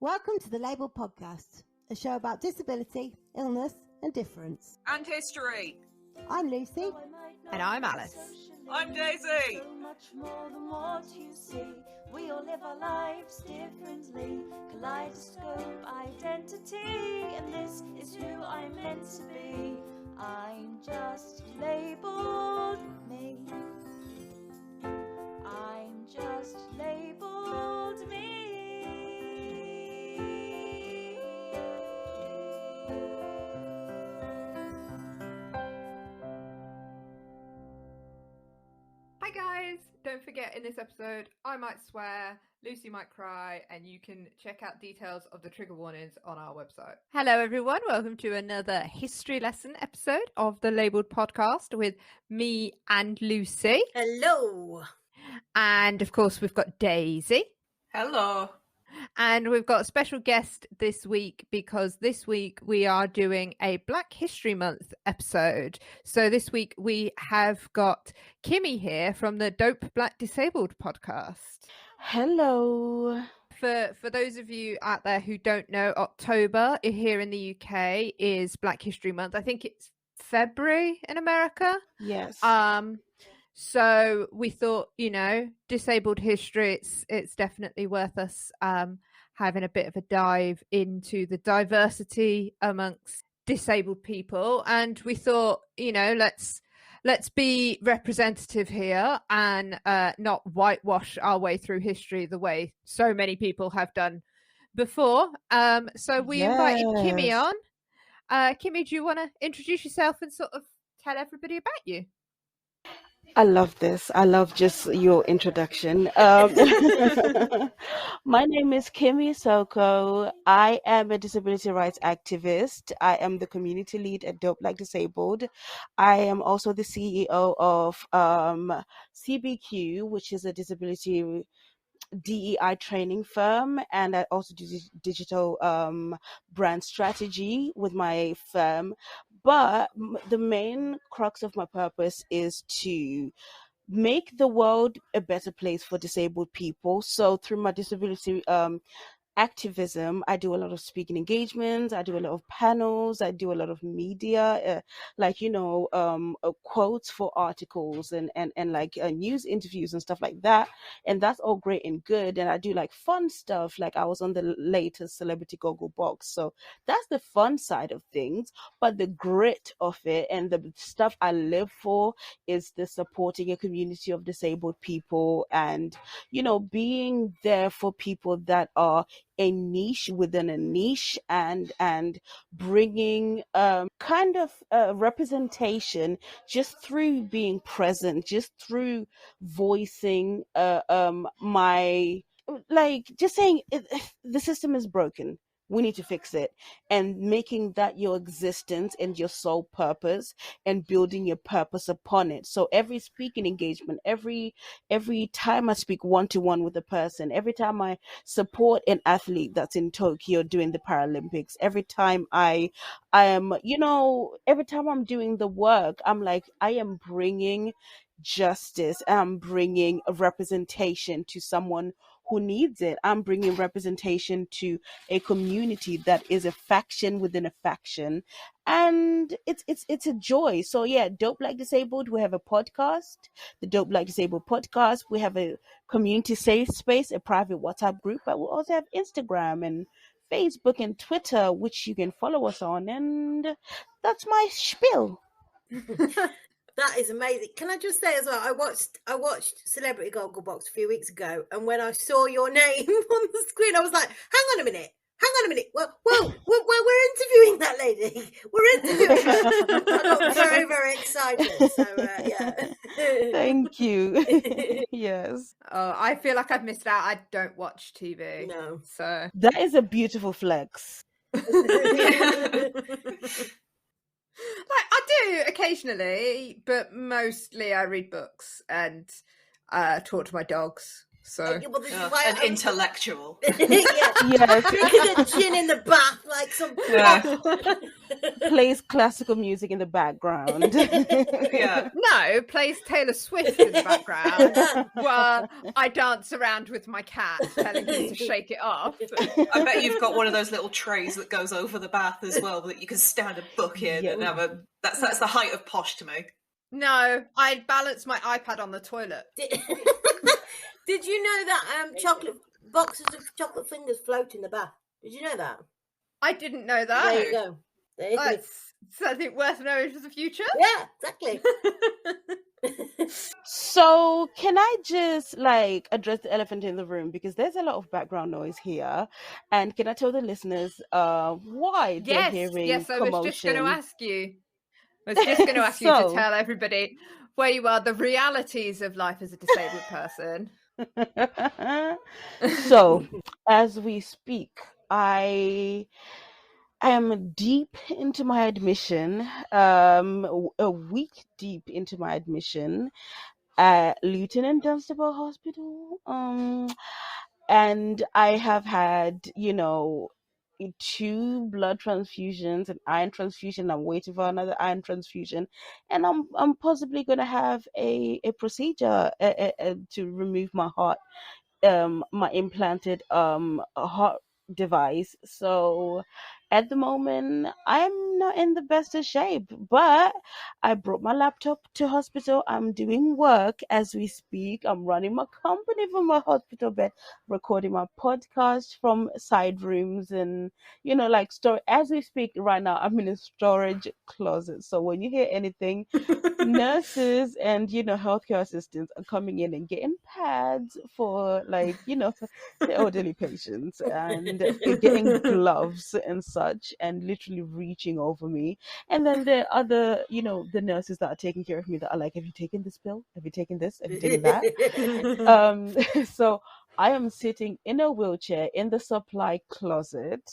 Welcome to the lABLEd podcast, a show about disability, illness and difference. And history. I'm Lucy. And I'm Alice. I'm Daisy. So much more than what you see. We all live our lives differently. Kaleidoscope identity. And this is who I'm meant to be. I'm just labelled me. I'm just labelled me. Hi guys! Don't forget, in this episode, I might swear, Lucy might cry, and you can check out details of the trigger warnings on our website. Hello everyone, welcome to another history lesson episode of the lABLEd podcast with me and Lucy. Hello. And of course we've got Daisy. Hello. And we've got a special guest this week because this week we are doing a Black History Month episode. So this week we have got Kimmy here from the Dope Black Disabled podcast. Hello. For those of you out there who don't know, October here in the UK is Black History Month. I think it's February in America. Yes. So we thought, disabled history, it's definitely worth us having a bit of a dive into the diversity amongst disabled people. And we thought, let's be representative here and not whitewash our way through history the way so many people have done before. So we invited Kimmy on. Kimmy, do you want to introduce yourself and sort of tell everybody about you? I love this. I love just your introduction. My name is Kimmy Soko. I am a disability rights activist. I am the community lead at Dope Black Disabled. I am also the CEO of CBQ, which is a disability DEI training firm, and I also do digital brand strategy with my firm. But the main crux of my purpose is to make the world a better place for disabled people. So through my disability activism, I do a lot of speaking engagements, I do a lot of panels, I do a lot of media, quotes for articles and news interviews and stuff like that. And that's all great and good. And I do like fun stuff, like I was on the latest Celebrity Goggle Box. So that's the fun side of things. But the grit of it and the stuff I live for is the supporting a community of disabled people and, being there for people that are a niche within a niche and bringing representation just through being present, just through voicing just saying the system is broken. We need to fix it, and making that your existence and your sole purpose and building your purpose upon it. So every speaking engagement, every time I speak one-to-one with a person, every time I support an athlete that's in Tokyo doing the Paralympics, every time every time I'm doing the work, I'm like, I am bringing justice. I'm bringing a representation to someone who needs it. I'm bringing representation to a community that is a faction within a faction, and it's a joy. So yeah, Dope Black Disabled, we have a podcast, the Dope Black Disabled podcast. We have a community safe space, a private WhatsApp group, but we also have Instagram and Facebook and Twitter, which you can follow us on, and that's my spiel. That is amazing. Can I just say as well, I watched Celebrity Goggle Box a few weeks ago, and when I saw your name on the screen, I was like, hang on a minute. Well, we're interviewing that lady. We're interviewing her. I got very, very excited. So, yeah. Thank you. Yes. Oh, I feel like I've missed out. I don't watch TV. No. So That is a beautiful flex. I do occasionally, but mostly I read books and talk to my dogs. So Well, this is why an intellectual. Yeah. Yes. Drinking a gin in the bath like some. plays classical music in the background. Yeah. No, plays Taylor Swift in the background while I dance around with my cat, telling him to shake it off. I bet you've got one of those little trays that goes over the bath as well that you can stand a book in and have a. That's the height of posh to me. No, I balance my iPad on the toilet. Did you know that chocolate boxes of chocolate fingers float in the bath? Did you know that? I didn't know that. There you go. There you go. That's something worth knowing for the future. Yeah, exactly. So can I just like address the elephant in the room, because there's a lot of background noise here, and can I tell the listeners why they're hearing Yes, I was commotion? just going to ask you. I was just going to ask you to tell everybody where you are, the realities of life as a disabled person. So as we speak, I am deep into my admission, a week deep into my admission at Lieutenant Dunstable Hospital. And I have had, 2 blood transfusions, an iron transfusion. I'm waiting for another iron transfusion, and I'm possibly going to have a procedure to remove my heart, my implanted heart device. So at the moment I'm not in the best of shape, but I brought my laptop to hospital. I'm doing work as we speak. I'm running my company from my hospital bed, recording my podcast from side rooms, and like store as we speak right now. I'm in a storage closet, so when you hear anything, nurses and healthcare assistants are coming in and getting pads for the elderly patients, and getting gloves and such, and literally reaching over me. And then the other, the nurses that are taking care of me, that are like, have you taken this pill? Have you taken this? Have you taken that? So I am sitting in a wheelchair in the supply closet.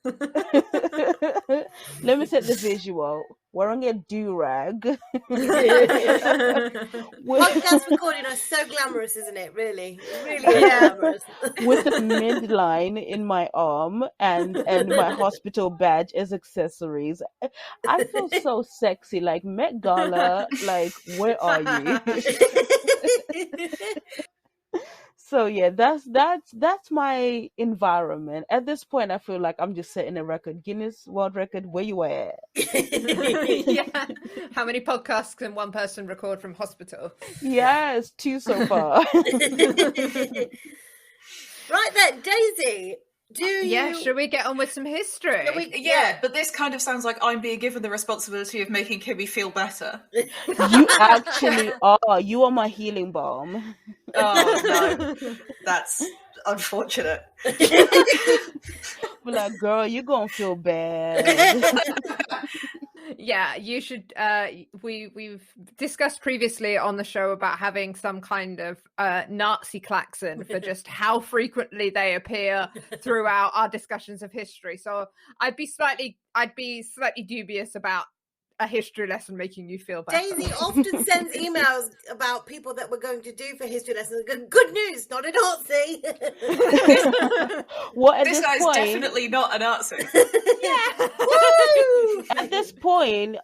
Let me set the visual. Wearing a do-rag. Podcast recording are so glamorous, isn't it? Really, really glamorous. With a midline in my arm and my hospital badge as accessories. I feel so sexy, like Met Gala. Like, where are you? So yeah, that's my environment. At this point, I feel like I'm just setting a record, Guinness World Record. Where you at? Yeah. How many podcasts can one person record from hospital? Yes, 2 so far. Right then, Daisy. Should we get on with some history? Yeah, but this kind of sounds like I'm being given the responsibility of making Kimmy feel better. You actually are. You are my healing balm. Oh, no. That's unfortunate. But like, girl, you're gonna feel bad. Yeah, you should. We've discussed previously on the show about having some kind of Nazi klaxon for just how frequently they appear throughout our discussions of history. So I'd be slightly dubious about a history lesson making you feel better. Daisy often sends emails about people that we're going to do for history lessons. Good news, not a Nazi. Well, this guy's point, definitely not a Nazi. Yeah. Woo! At this point,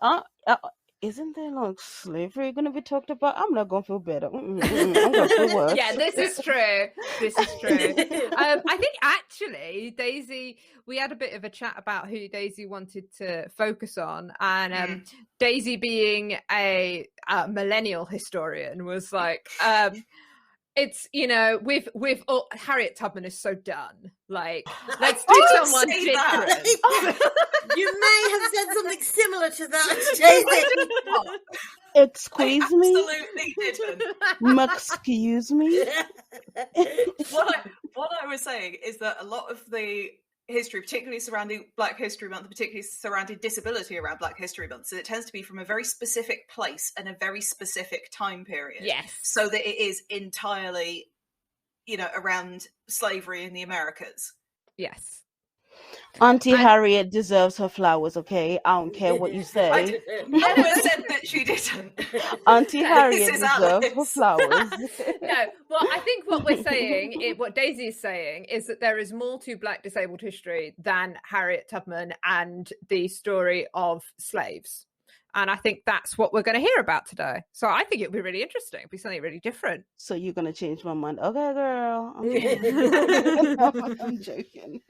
isn't there like slavery going to be talked about? I'm not going to feel better. I'm going to feel worse. Yeah, this is true. I think actually, Daisy, we had a bit of a chat about who Daisy wanted to focus on, and Daisy, being a millennial historian, was like, it's, with Harriet Tubman is so done. Like, let's do someone different. You may have said something similar to that, Daisy. Excuse me? Absolutely didn't. Excuse me? What I was saying is that a lot of the history, particularly surrounding Black History Month, particularly surrounding disability around Black History Month, so it tends to be from a very specific place and a very specific time period. Yes. So that it is entirely, around slavery in the Americas. Yes. Auntie And- Harriet deserves her flowers, okay? I don't care what you say. No one said that she didn't. Auntie Harriet is deserves her Alice. flowers. No, well, I think what we're saying, what Daisy is saying, is that there is more to Black disabled history than Harriet Tubman and the story of slaves. And I think that's what we're going to hear about today. So I think it would be really interesting. It'd be something really different. So you're gonna change my mind? Okay, girl. I'm joking.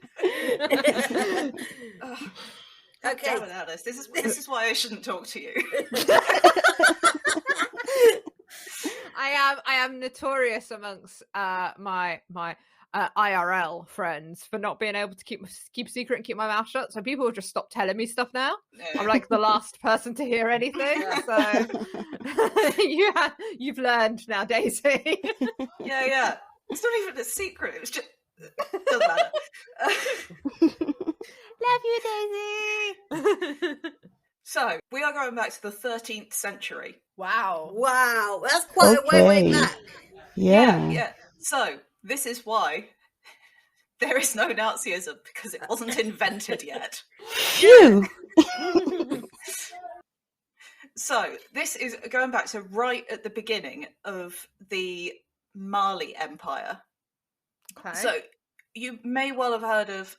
Okay, damn it, Alice. This is why I shouldn't talk to you. I am notorious amongst my IRL friends for not being able to keep a secret and keep my mouth shut. So people have just stopped telling me stuff now. Yeah. I'm like the last person to hear anything. So you've learned now, Daisy. Yeah. It's not even a secret. It was just doesn't matter. Love you, Daisy. So we are going back to the 13th century. Wow. Wow, that's quite a way Okay. back. Yeah. So this is why there is no Nazism, because it wasn't invented yet. Phew. So this is going back to right at the beginning of the Mali Empire. Okay. So you may well have heard of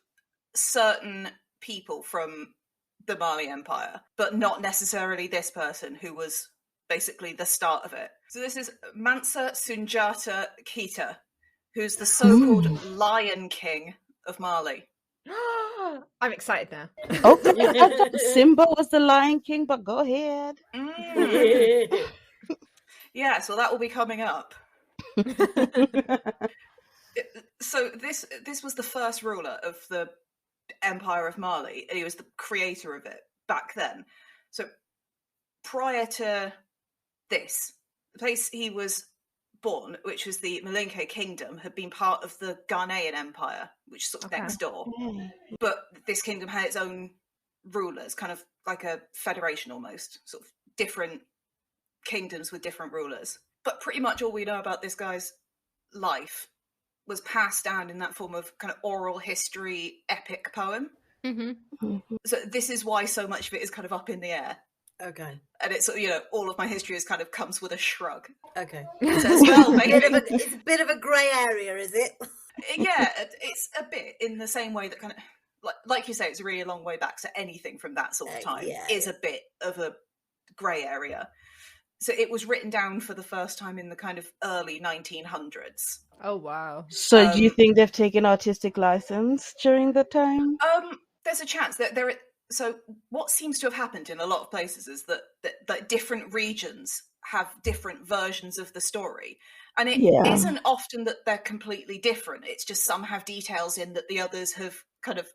certain people from the Mali Empire, but not necessarily this person who was basically the start of it. So this is Mansa Sundiata Keita, who's the so-called Lion King of Mali. I'm excited now. Okay. Simba was the Lion King, but go ahead. Yeah, so that will be coming up. So this was the first ruler of the Empire of Mali, and he was the creator of it back then. So prior to this, the place he was born, which was the Malinke Kingdom, had been part of the Ghanaian Empire, which is sort of next door. But this kingdom had its own rulers, kind of like a federation almost, sort of different kingdoms with different rulers. But pretty much all we know about this guy's life was passed down in that form of kind of oral history, epic poem. Mm-hmm. So this is why so much of it is kind of up in the air. Okay. And it's, all of my history is kind of comes with a shrug. Okay. So as well, maybe, It's a bit of a grey area, is it? yeah, it's a bit in the same way that kind of, like you say, it's a really long way back. So anything from that sort of time is a bit of a grey area. So it was written down for the first time in the kind of early 1900s. Oh, wow. So do you think they've taken artistic license during that time? There's a chance that there. So what seems to have happened in a lot of places is that different regions have different versions of the story, and it isn't often that they're completely different. It's just some have details in that the others have kind of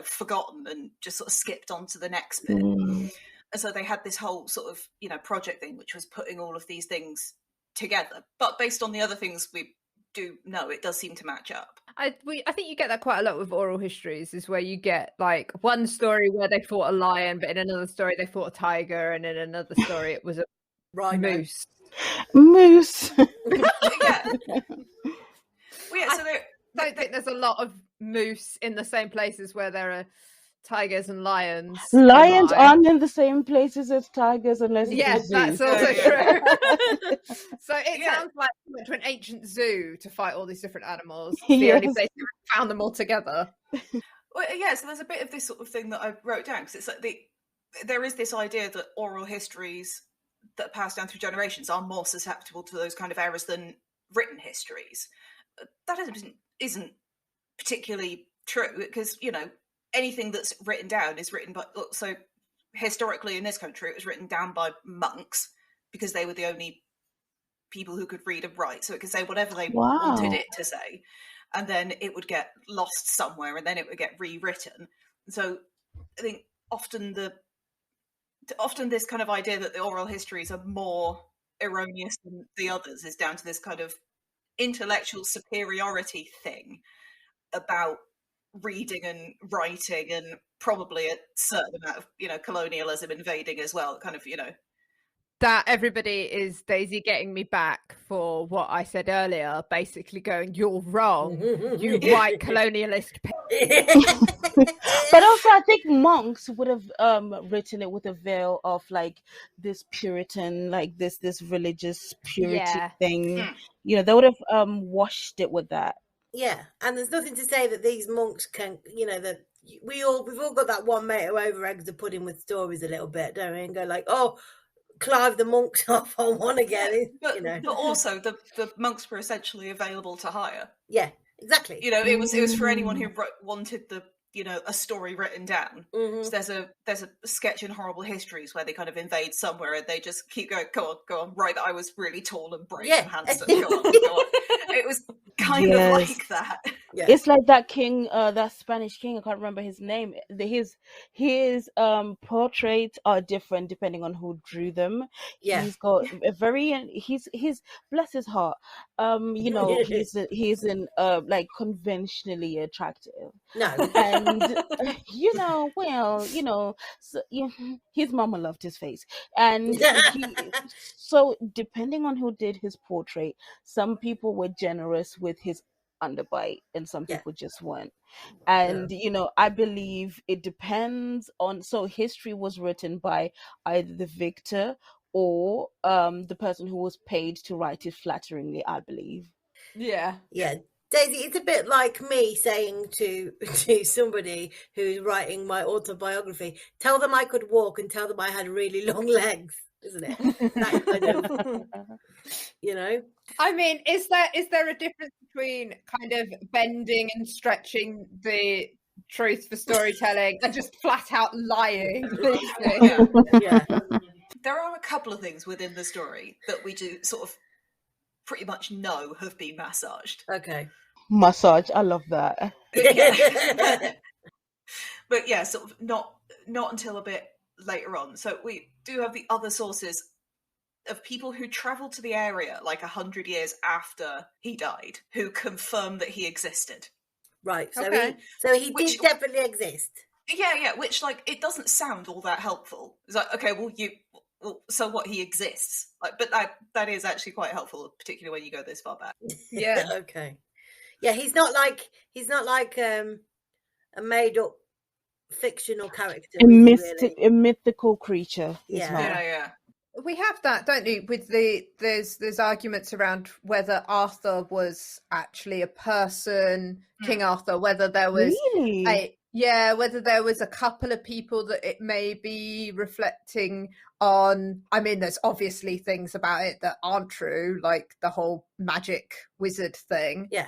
forgotten and just sort of skipped on to the next bit. And so they had this whole sort of project thing, which was putting all of these things together. But based on the other things we do know, it does seem to match up. I think you get that quite a lot with oral histories, is where you get like one story where they fought a lion, but in another story they fought a tiger, and in another story it was a moose. Moose. Yeah. Well, yeah, so I don't think there's a lot of moose in the same places where there are tigers and lions. Lions aren't in the same places as tigers unless it's a zoo. That's also true. So it sounds like you went to an ancient zoo to fight all these different animals. The only place you found them all together. Well, yeah, so there's a bit of this sort of thing that I wrote down, because it's like there is this idea that oral histories that are passed down through generations are more susceptible to those kind of errors than written histories. That isn't particularly true, because anything that's written down is written by. So historically in this country, it was written down by monks because they were the only people who could read and write, so it could say whatever they wanted it to say, and then it would get lost somewhere, and then it would get rewritten. So I think often this kind of idea that the oral histories are more erroneous than the others is down to this kind of intellectual superiority thing about reading and writing, and probably a certain amount of colonialism invading as well, kind of that everybody is Daisy getting me back for what I said earlier, basically going, you're wrong, you white colonialist. But also, I think monks would have written it with a veil of like this Puritan, like this religious purity thing. You know, they would have washed it with that. Yeah, and there's nothing to say that these monks can, you know, that we've all got that one mate who over eggs the pudding with stories a little bit, don't we? And go like, oh, Clive the monks off on one again, but, you know. But also, the monks were essentially available to hire. Yeah, exactly. You know, it was for anyone who wanted a story written down. Mm-hmm. So there's a sketch in Horrible Histories where they kind of invade somewhere and they just keep going, go on, right, I was really tall and brave and handsome, go on. It was kind of like that. Yeah. It's like that king, that Spanish king, I can't remember his name. His portraits are different depending on who drew them. Yeah. He's got a very, he's bless his heart. You know, he's in like conventionally attractive. No. And you know, well, you know, so, his mama loved his face, and so depending on who did his portrait, some people were generous with his underbite and some people just weren't. And you know, I believe it depends on, so history was written by either the victor or the person who was paid to write it flatteringly, I believe. Yeah Daisy, it's a bit like me saying to somebody who's writing my autobiography, tell them I could walk and tell them I had really long legs, isn't it? That kind of, you know. I mean, is there a difference between kind of bending and stretching the truth for storytelling and just flat out lying? Yeah. There are a couple of things within the story that we do sort of pretty much know have been massaged. Okay. Massage, I love that. But yeah, sort of not until a bit later on. So we do have the other sources of people who travelled to the area like 100 years after he died, who confirm that he existed. Right. So okay. he did definitely exist. Yeah. Which, like, it doesn't sound all that helpful. It's like, okay, so what, he exists, like, but that is actually quite helpful, particularly when you go this far back. Yeah. Okay. Yeah, he's not like a made up fictional character. A mythical creature. Yeah. We have that, don't we? With there's arguments around whether Arthur was actually a person, King Arthur, whether there was whether there was a couple of people that it may be reflecting on. I mean, there's obviously things about it that aren't true, like the whole magic wizard thing. Yeah.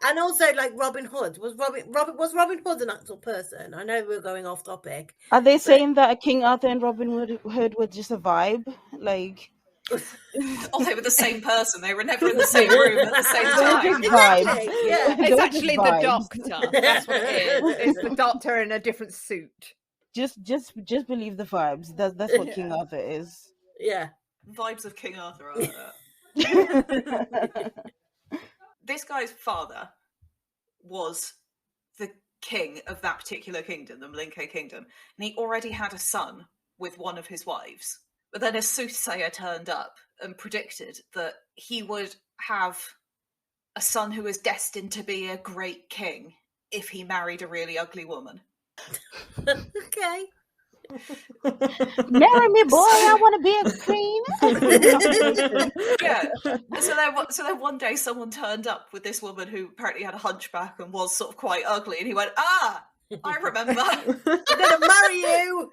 And also, like, Robin Hood. Was Robin Hood an actual person? I know we're going off topic. Are they saying that King Arthur and Robin Hood were just a vibe? Like, oh, they were the same person. They were never in the same room at the same time. Exactly. Yeah. It's actually the Doctor. That's what it is. It's the Doctor in a different suit. Just believe the vibes. That's what King Arthur is. Yeah. Vibes of King Arthur are that. This guy's father was the king of that particular kingdom, the Malinke kingdom, and he already had a son with one of his wives. But then a soothsayer turned up and predicted that he would have a son who was destined to be a great king if he married a really ugly woman. Okay. Marry me, boy. I want to be a queen. Yeah. So then one day someone turned up with this woman who apparently had a hunchback and was sort of quite ugly, and he went, I remember. I'm gonna marry you.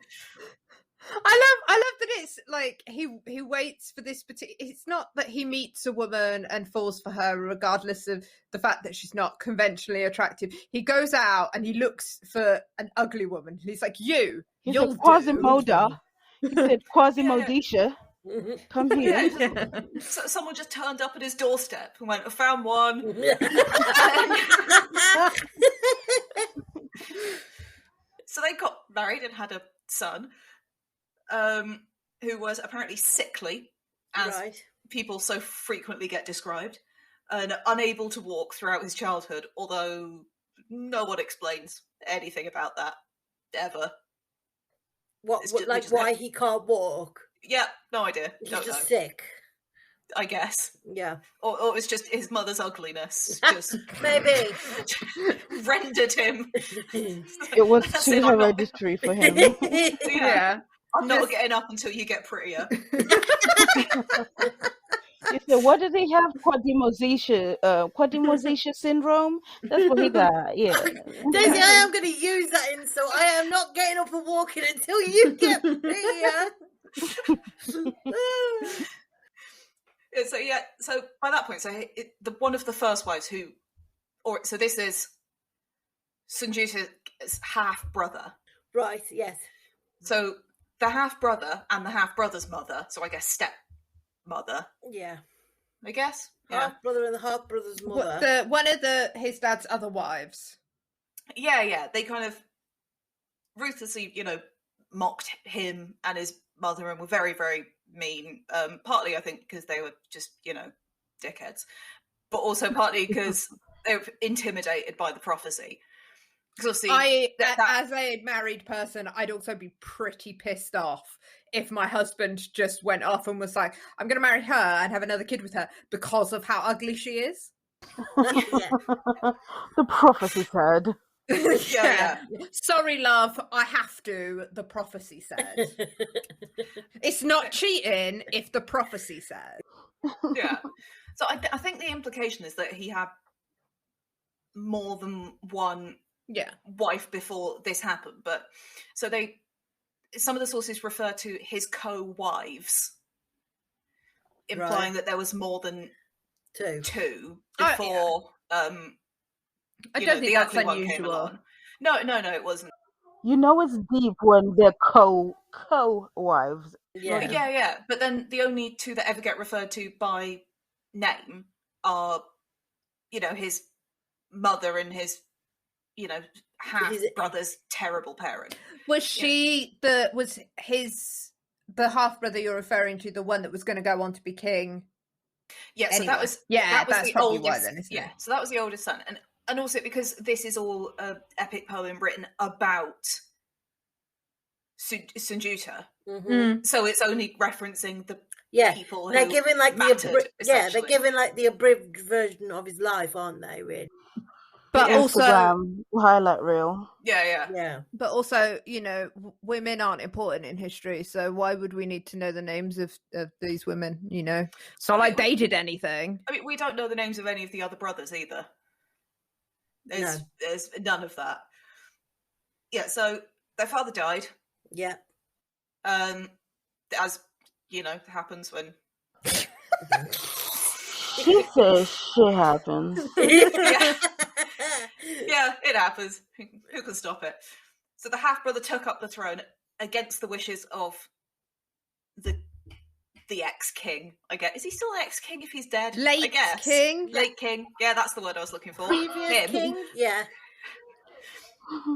I love that it's like he waits for this particular. It's not that he meets a woman and falls for her regardless of the fact that she's not conventionally attractive. He goes out and he looks for an ugly woman. He's like, you'll do. Quasimodo. He said Quasimodisha. Come here. Yeah. So someone just turned up at his doorstep and went, I found one. So they got married and had a son. Who was apparently sickly, as people so frequently get described, and unable to walk throughout his childhood, although no one explains anything about that, ever. Why he can't walk? Yeah, no idea. He's Don't just know. sick. I guess. Yeah. Or it was just his mother's ugliness just Maybe. rendered him. It was That's too it, I'm not- hereditary for him. Yeah. I'm not Just- getting up until you get prettier. You said, what did he have? Quadrimosetia syndrome? That's what he got. Yeah. Daisy, I am going to use that insult. I am not getting up and walking until you get here. So by that point, one of the first wives so this is Sundiata's half brother. Right, yes. So the half brother and the half brother's mother, so I guess stepmother, Yeah. I guess. Yeah. Half brother and the half brother's mother. One of his dad's other wives. Yeah. They kind of ruthlessly, mocked him and his mother and were very, very mean. Partly, I think, because they were just, dickheads, but also partly because they were intimidated by the prophecy. Because obviously, as a married person, I'd also be pretty pissed off if my husband just went off and was like, I'm going to marry her and have another kid with her because of how ugly she is. The prophecy said. Yeah. Sorry, love, I have to. The prophecy said. It's not cheating if the prophecy said. Yeah. So I think the implication is that he had more than one wife before this happened, but so some of the sources refer to his co-wives, implying that there was more than two before. I don't think that's unusual. Came along. No, it wasn't. It's deep when they're co-wives. Yeah. But then the only two that ever get referred to by name are, his mother and his, half brother's terrible parent. Was she the half brother you're referring to, the one that was going to go on to be king? Yeah, so anyway. that was that's the probably oldest. Why then, isn't it? So that was the oldest son, and also because this is all an epic poem written about Sundiata, so it's only referencing the people. They're giving they're giving the abridged version of his life, aren't they? Really. But Instagram highlight reel. Yeah. But also, women aren't important in history, so why would we need to know the names of these women? It's not like they did anything. I mean, we don't know the names of any of the other brothers either. There's none of that. Yeah, so their father died. Yeah. As happens when. She says shit happens. Yeah, it happens. Who can stop it? So the half brother took up the throne against the wishes of the ex-king. I guess, is he still an ex-king if he's dead? Late king. Yeah, that's the word I was looking for. Previous king. Yeah.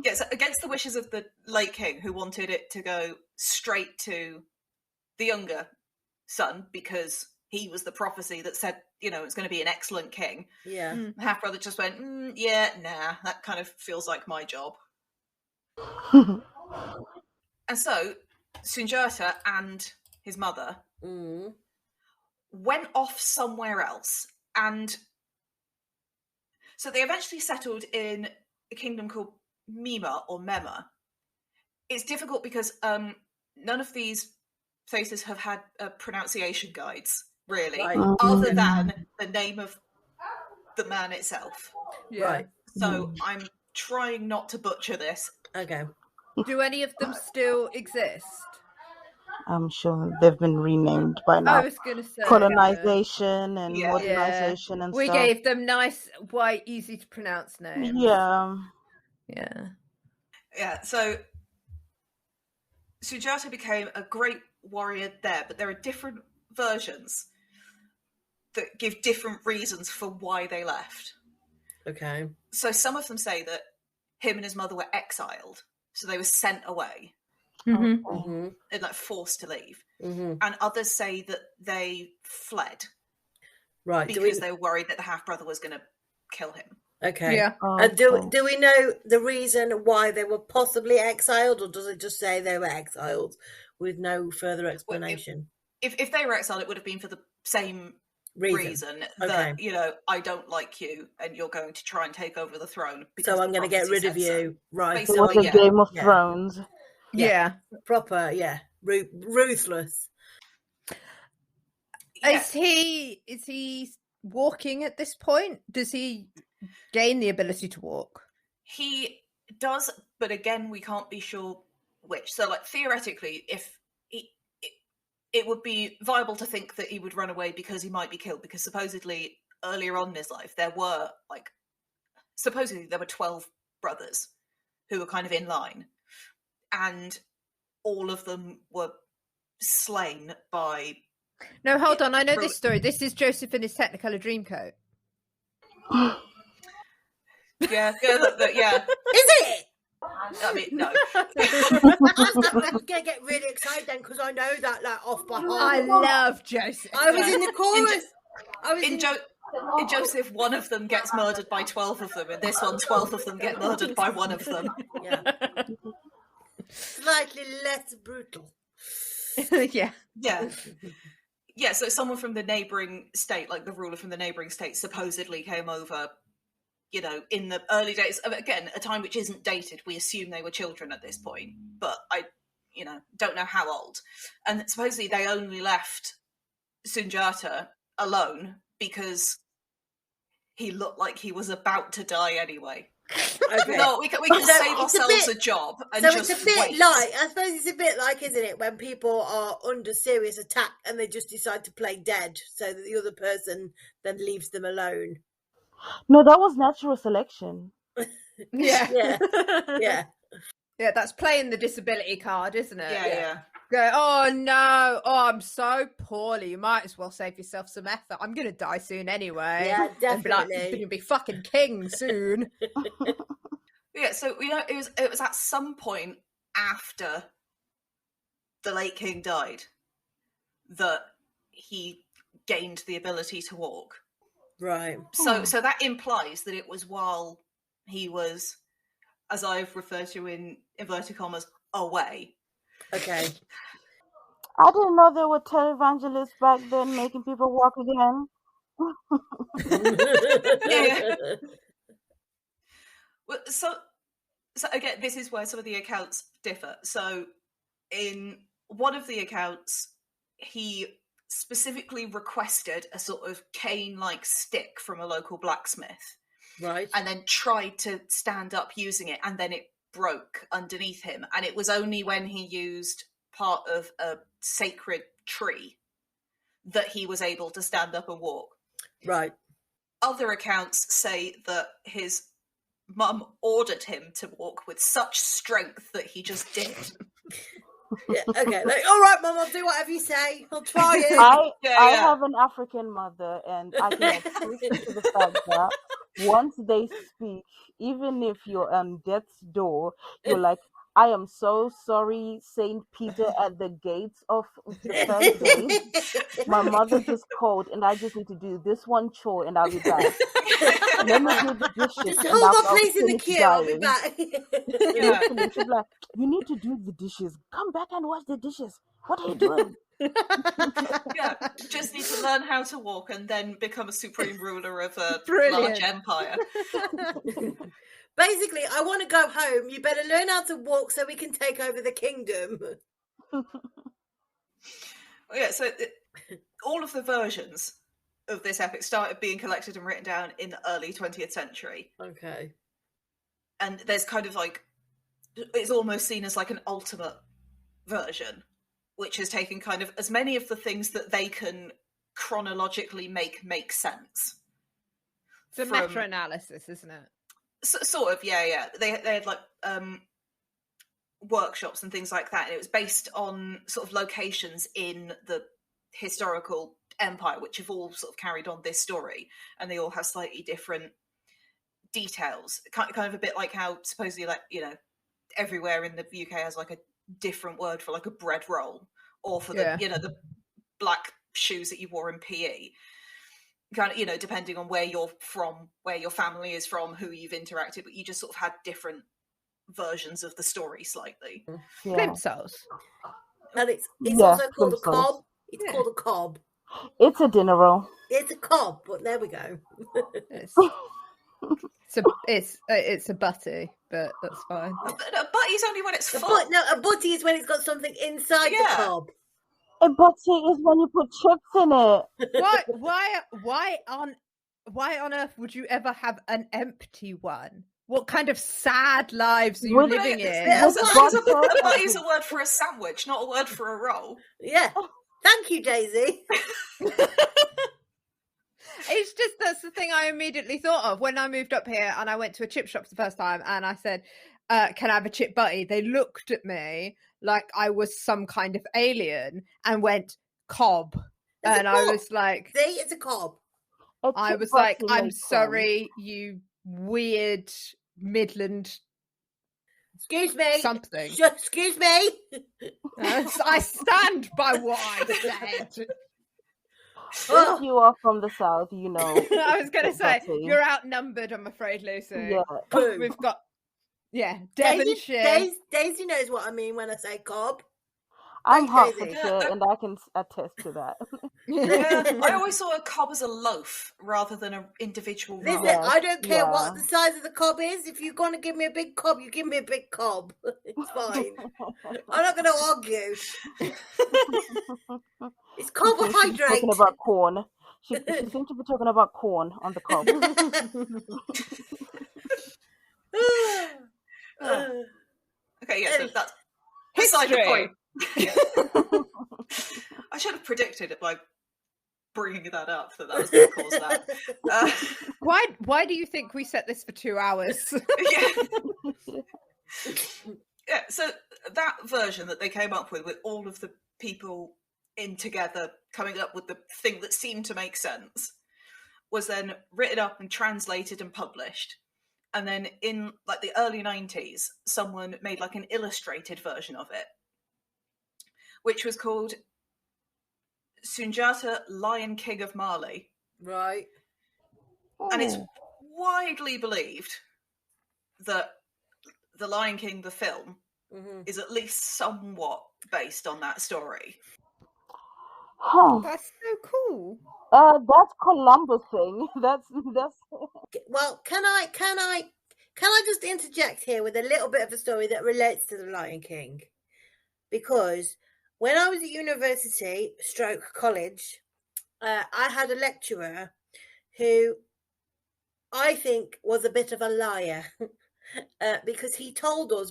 Yeah, so against the wishes of the late king, who wanted it to go straight to the younger son because he was the prophecy that said, it's going to be an excellent king. Yeah. Half brother just went, that kind of feels like my job. And so Sundiata and his mother went off somewhere else, and so they eventually settled in a kingdom called Mema. It's difficult because none of these places have had pronunciation guides, really, other than the name of the man itself. Yeah. Right. So I'm trying not to butcher this. Okay. Do any of them still exist? I'm sure they've been renamed by now. I was going to say colonization and modernization and we stuff. gave them nice, white, easy to pronounce names. Yeah. So Sundiata became a great warrior there, but there are different versions that give different reasons for why they left. Okay. So some of them say that him and his mother were exiled, so they were sent away Mm-hmm. and forced to leave. Mm-hmm. And others say that they fled, right? Because they were worried that the half brother was going to kill him. Okay. Yeah. And do we know the reason why they were possibly exiled, or does it just say they were exiled with no further explanation. If they were exiled, it would have been for the same reason that, Okay. I don't like you and you're going to try and take over the throne. So I'm going to get rid of you. Right. It was a Game of Thrones. Yeah. Proper, ruthless. Yeah. Is he walking at this point? Does he gain the ability to walk? He does, but again, we can't be sure which. So, like, theoretically, if it would be viable to think that he would run away because he might be killed, because supposedly earlier on in his life there were 12 brothers who were kind of in line, and all of them were slain by... No, hold on, I know this story. This is Joseph in his Technicolor Dreamcoat. Yeah. Is it? I mean, no. I'm gonna get really excited then because I know that off by heart. I love Joseph. I was in the chorus. In Joseph, one of them gets murdered by 12 of them. In this one, 12 of them get murdered by one of them. Yeah. Slightly less brutal. Yeah. Yeah, so someone from the neighbouring state, like the ruler from the neighbouring state, supposedly came over, in the early days. Again, a time which isn't dated. We assume they were children at this point, but I, don't know how old. And supposedly they only left Sundiata alone because he looked like he was about to die anyway. Okay. No, we can save ourselves a job and so just it's a bit wait. like, I suppose it's a bit like, isn't it, when people are under serious attack and they just decide to play dead so that the other person then leaves them alone. No, that was natural selection. Yeah. Yeah. Yeah, that's playing the disability card, isn't it? Yeah. Go, oh no, I'm so poorly. You might as well save yourself some effort. I'm gonna die soon anyway. Yeah, definitely. You're gonna be fucking king soon. Yeah, so it was at some point after the late king died that he gained the ability to walk. Right. So that implies that it was while he was, as I've referred to in inverted commas, away. Okay. I didn't know there were televangelists back then making people walk again. Yeah. Well, so again, this is where some of the accounts differ. So in one of the accounts, he specifically requested a sort of cane-like stick from a local blacksmith. Right. And then tried to stand up using it, and then it broke underneath him. And it was only when he used part of a sacred tree that he was able to stand up and walk. Right. Other accounts say that his mum ordered him to walk with such strength that he just did. Yeah, okay. Like, all right, Mum, I'll do whatever you say. I'll try it. I have an African mother, and I can attest to the fact that once they speak, even if you're on death's door, you're like, I am so sorry, Saint Peter at the gates of the first day. My mother just called, and I just need to do this one chore, and I'll be back. Let me do the dishes. Just hold my place in the queue. I'll be back. Yeah. She's like, you need to do the dishes. Come back and wash the dishes. What are you doing? Yeah, just need to learn how to walk and then become a supreme ruler of a Brilliant. large empire. Basically, I want to go home. You better learn how to walk so we can take over the kingdom. Yeah, so all of the versions of this epic started being collected and written down in the early 20th century. Okay. And there's kind of like, it's almost seen as like an ultimate version, which has taken kind of as many of the things that they can chronologically make sense. It's a meta-analysis, isn't it? Sort of, yeah. They had like workshops and things like that, and it was based on sort of locations in the historical empire, which have all sort of carried on this story, and they all have slightly different details. Kind of a bit like how supposedly, like, everywhere in the UK has like a different word for like a bread roll, or for the the black shoes that you wore in PE. Kind of, depending on where you're from, where your family is from, who you've interacted with, you just sort of had different versions of the story slightly. Yeah. Plimsolls. And it's Yeah, also called a shrimp sauce. cob. It's Yeah. called a cob. It's a dinner roll. It's a cob, but there we go. It's a butty, but that's fine. But a butty's only when it's A full. butty is when it's got something inside the Yeah. cob. A butty is when you put chips in it. Why on earth would you ever have an empty one? What kind of sad lives are you With- living in? A butter butty's a word for a sandwich, not a word for a roll. Yeah. Thank you, Daisy. It's just that's the thing I immediately thought of when I moved up here and I went to a chip shop for the first time and I said, can I have a chip butty? They looked at me like I was some kind of alien and went, cob. It's a And I cob. was like, See, it's a cob. A I chip was like, butty I'm makes sense. sorry, you weird Midland Excuse me. something. Excuse me. I stand by what I said. If you are from the south, you know. I was going to chip say, butty. you're outnumbered, I'm afraid, Lucy. Yeah. Boo. We've got, Devonshire. Daisy knows what I mean when I say cob. I'm Thanks, Daisy. Hertfordshire, and I can attest to that. I always saw a cob as a loaf rather than an individual roll. Listen, Yes, I don't care yeah. what the size of the cob is. If you're going to give me a big cob, you give me a big cob. It's fine. I'm not going to argue. It's She carbohydrate. talking about corn. She seemed to be talking about corn on the cob. Okay, yeah, so that's beside the point. I should have predicted it by bringing that up, that was going to cause that. Why do you think we set this for 2 hours? Yeah, so that version that they came up with all of the people in together coming up with the thing that seemed to make sense was then written up and translated and published. And then in like the early 90s, someone made like an illustrated version of it, which was called Sundiata, Lion King of Mali. Right. And it's widely believed that The Lion King, the film, is at least somewhat based on that story. Huh. That's so cool. That's Columbus thing. That's. Well, can I just interject here with a little bit of a story that relates to the Lion King? Because when I was at university, stroke college, I had a lecturer who I think was a bit of a liar because he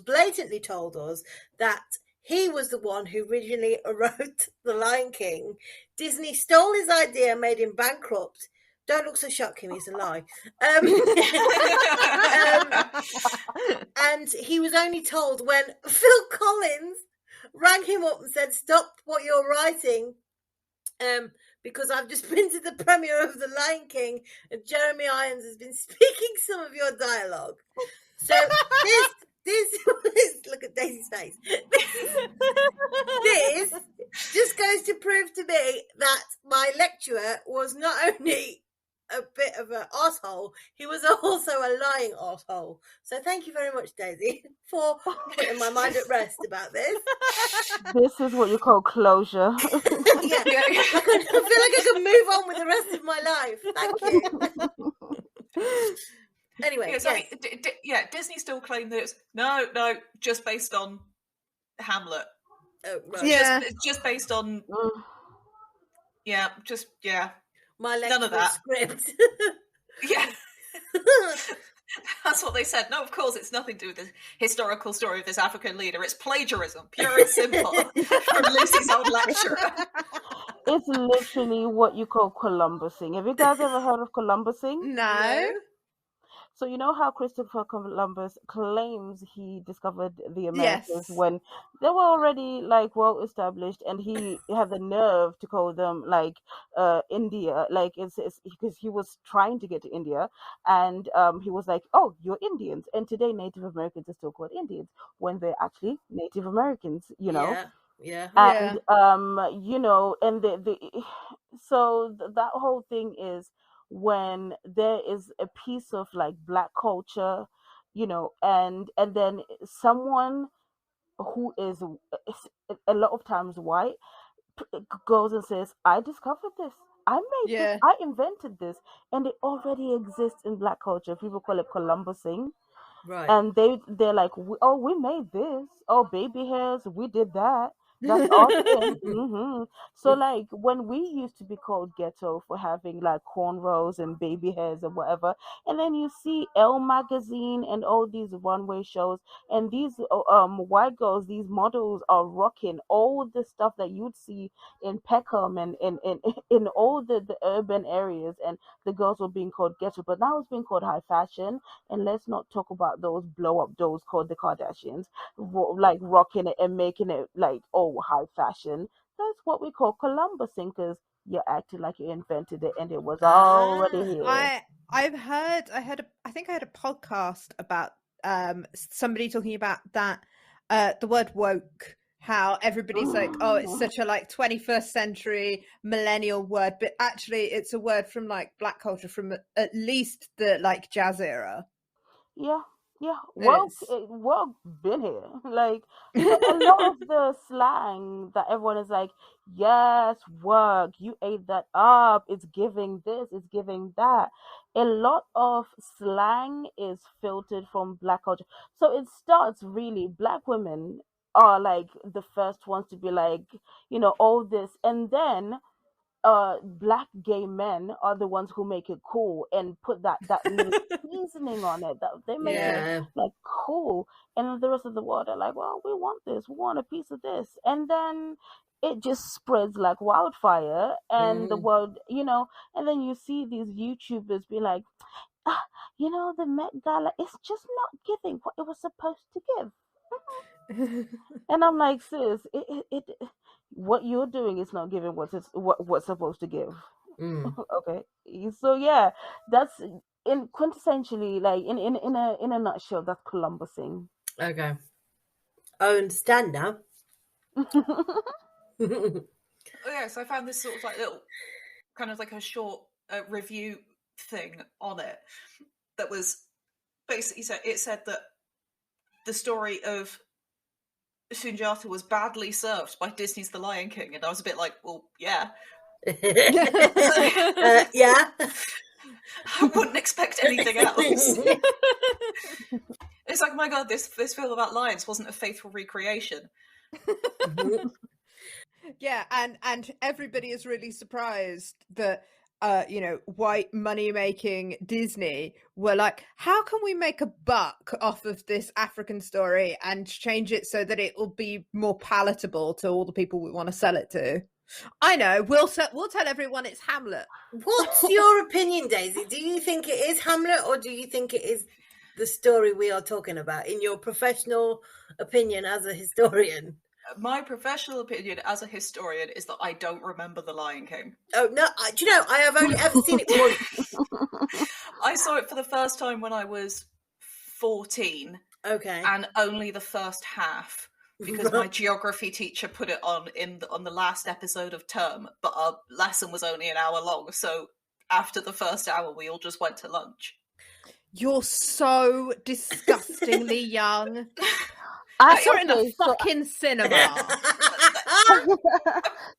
blatantly told us that he was the one who originally wrote The Lion King. Disney stole his idea, made him bankrupt. Don't look so shocked, Kimmy, it's a lie. And he was only told when Phil Collins rang him up and said, stop what you're writing, because I've just been to the premiere of The Lion King and Jeremy Irons has been speaking some of your dialogue. So this look at Daisy's face. This just goes to prove to me that my lecturer was not only a bit of an arsehole, he was also a lying arsehole. So thank you very much, Daisy, for putting my mind at rest about this. This is what you call closure. Yeah, I feel like I can move on with the rest of my life. Thank you. Anyway, Yeah, sorry, Disney still claimed that it's no, just based on Hamlet. Oh, right. Yeah. Just based on My none of that. script. Yeah. That's what they said. No, of course, it's nothing to do with the historical story of this African leader. It's plagiarism, pure and simple, from Lucy's old lecturer. It's literally what you call Columbusing. Have you guys ever heard of Columbusing? No. So you know how Christopher Columbus claims he discovered the Americas Yes. when they were already like well established, and he had the nerve to call them like India, like it's because he was trying to get to India, and he was like, oh, you're Indians, and today Native Americans are still called Indians when they're actually Native Americans, you know. Yeah. And you know, and that whole thing is when there is a piece of like Black culture, you know, and then someone who is a lot of times white goes and says, I discovered this, I made Yeah. this, I invented this, and it already exists in Black culture. People call it Columbusing. Right. And they're like, oh, we made this, oh, baby hairs, we did that, that's our thing. So like when we used to be called ghetto for having like cornrows and baby hairs and whatever, and then you see Elle magazine and all these runway shows, and these white girls, these models are rocking all the stuff that you'd see in Peckham and in all the urban areas, and the girls were being called ghetto, but now it's being called high fashion. And let's not talk about those blow up dolls called the Kardashians, like rocking it and making it like, oh, high fashion. That's what we call Columbusing, because you're acting like you invented it and it was already here. I think I had a podcast about somebody talking about that the word woke, how everybody's like, oh, it's such a like 21st century millennial word, but actually it's a word from like Black culture from at least the like jazz era. Yeah. Woke been here. Like a lot of the slang that everyone is like, yes, work, you ate that up, it's giving this, it's giving that. A lot of slang is filtered from Black culture. So it starts really, Black women are like the first ones to be like, all this, and then Black gay men are the ones who make it cool and put that little seasoning on it, that they make it like cool, and then the rest of the world are like, well, we want this, we want a piece of this, and then it just spreads like wildfire, and the world, and then you see these YouTubers be like, the Met Gala, it's just not giving what it was supposed to give. And I'm like, sis, what you're doing is not giving what's supposed to give. Okay, so yeah, that's in quintessentially, like in a nutshell, that's Columbusing. Okay, I understand now. Yeah, so I found this sort of like little, kind of like a short review thing on it that was basically said that the story of Sundiata was badly served by Disney's The Lion King, and I was a bit like, well, yeah. Yeah. I wouldn't expect anything else. It's like, my God, this film about lions wasn't a faithful recreation. Yeah, and everybody is really surprised that white money making Disney were like, how can we make a buck off of this African story and change it so that it will be more palatable to all the people we want to sell it to? I know, we'll tell everyone it's Hamlet. What's your opinion, Daisy? Do you think it is Hamlet, or do you think it is the story we are talking about, in your professional opinion as a historian? My professional opinion as a historian is that I don't remember The Lion King. Oh, no, do you know, I have only ever seen it once. I saw it for the first time when I was 14. Okay. And only the first half, because my geography teacher put it on on the last episode of term, but our lesson was only an hour long, so after the first hour we all just went to lunch. You're so disgustingly young. I saw it in a fucking cinema.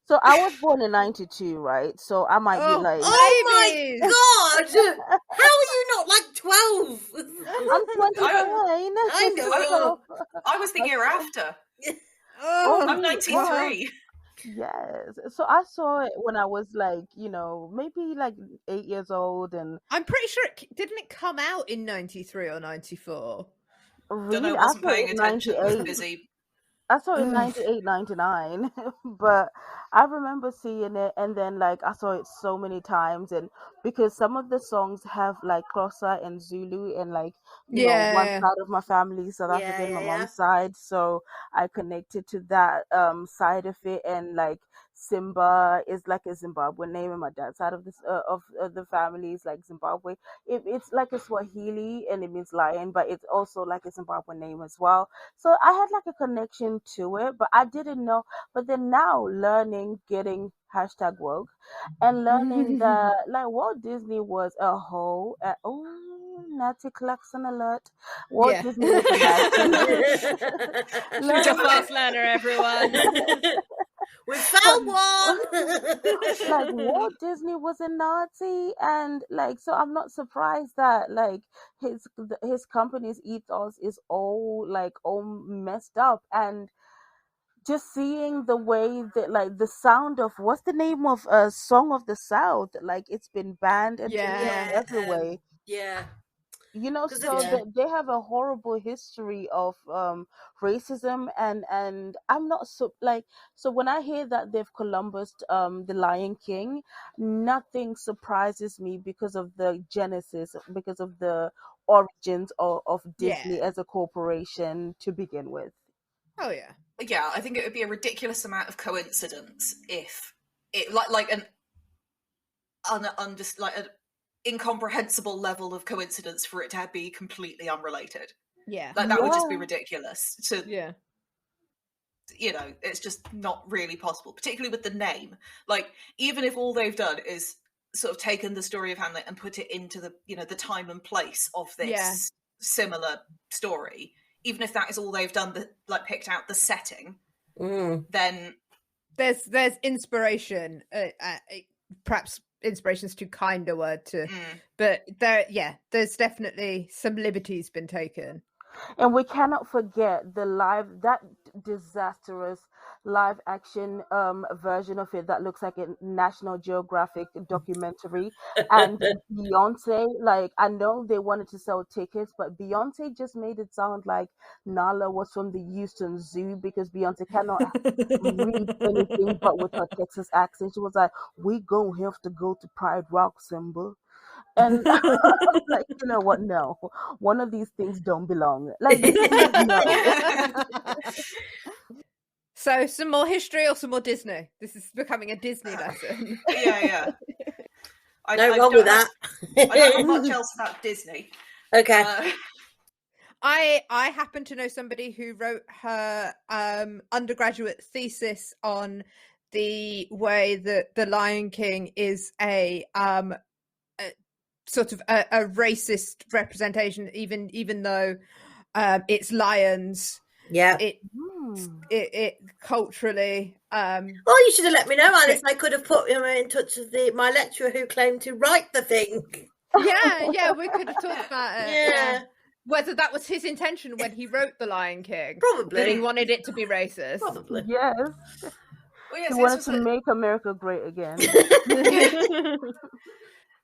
So I was born in 92, right? So I might be like, oh my God, how are you not like 12? I'm 29. I know. I was the year after. I'm 93. God. Yes. So I saw it when I was like, maybe like 8 years old, and I'm pretty sure didn't it come out in 93 or 94? Really? Don't know, I wasn't paying attention. I was busy. I saw it in 98, 99, but I remember seeing it, and then like I saw it so many times, and because some of the songs have like Xhosa and Zulu, and like you know, one side of my family is South African, my mom's side, so I connected to that side of it, and like Simba is like a Zimbabwean name, and my dad's side of this of the family is like Zimbabwe. It's like a Swahili, and it means lion, but it's also like a Zimbabwean name as well. So I had like a connection to it, but I didn't know. But then now learning, getting #woke, and learning that like Walt Disney was a whole. Nazi klaxon alert. Walt Yeah. Disney was a Nazi. She's a fast learner, everyone. We found one. Like Walt Disney was a Nazi, and like, so I'm not surprised that like his company's ethos is all messed up. And just seeing the way that like the sound of, what's the name of a Song of the South, like it's been banned and Yeah. everywhere. Yeah. You know, 'Cause so it's- they have a horrible history of racism, and I'm not so like, so when I hear that they've Columbused the Lion King, nothing surprises me because of the genesis, because of the origins of Disney as a corporation to begin with. Oh yeah. Yeah, I think it would be a ridiculous amount of coincidence if it like an incomprehensible level of coincidence for it to be completely unrelated. Yeah. Like that would just be Yeah. ridiculous. To Yeah. you know, it's just not really possible, particularly with the name. Like, even if all they've done is sort of taken the story of Hamlet and put it into the, you know, the time and place of this Yeah. similar story, even if that is all they've done, that like picked out the setting, then There's inspiration, perhaps inspiration's too kind a word to, but there's definitely some liberties been taken. And we cannot forget that disastrous live action version of it that looks like a National Geographic documentary. And Beyonce, like, I know they wanted to sell tickets, but Beyonce just made it sound like Nala was from the Houston Zoo, because Beyonce cannot read anything but with her Texas accent. She was like, "We gonna have to go to Pride Rock, Simba." And I'm like, you know what? No, one of these things don't belong. Like, no. So, some more history or some more Disney? This is becoming a Disney lesson. yeah. No wrong with that. I don't know much else about Disney. Okay. I happen to know somebody who wrote her undergraduate thesis on the way that the Lion King is a sort of a racist representation, even though it's lions. Yeah. It culturally. Oh, you should have let me know, Alice. I could have put him in touch with my lecturer who claimed to write the thing. Yeah, we could have talked about it. Yeah. Whether that was his intention when he wrote The Lion King. Probably. That he wanted it to be racist. Probably. Yes. Well, yes, He wanted to make America great again.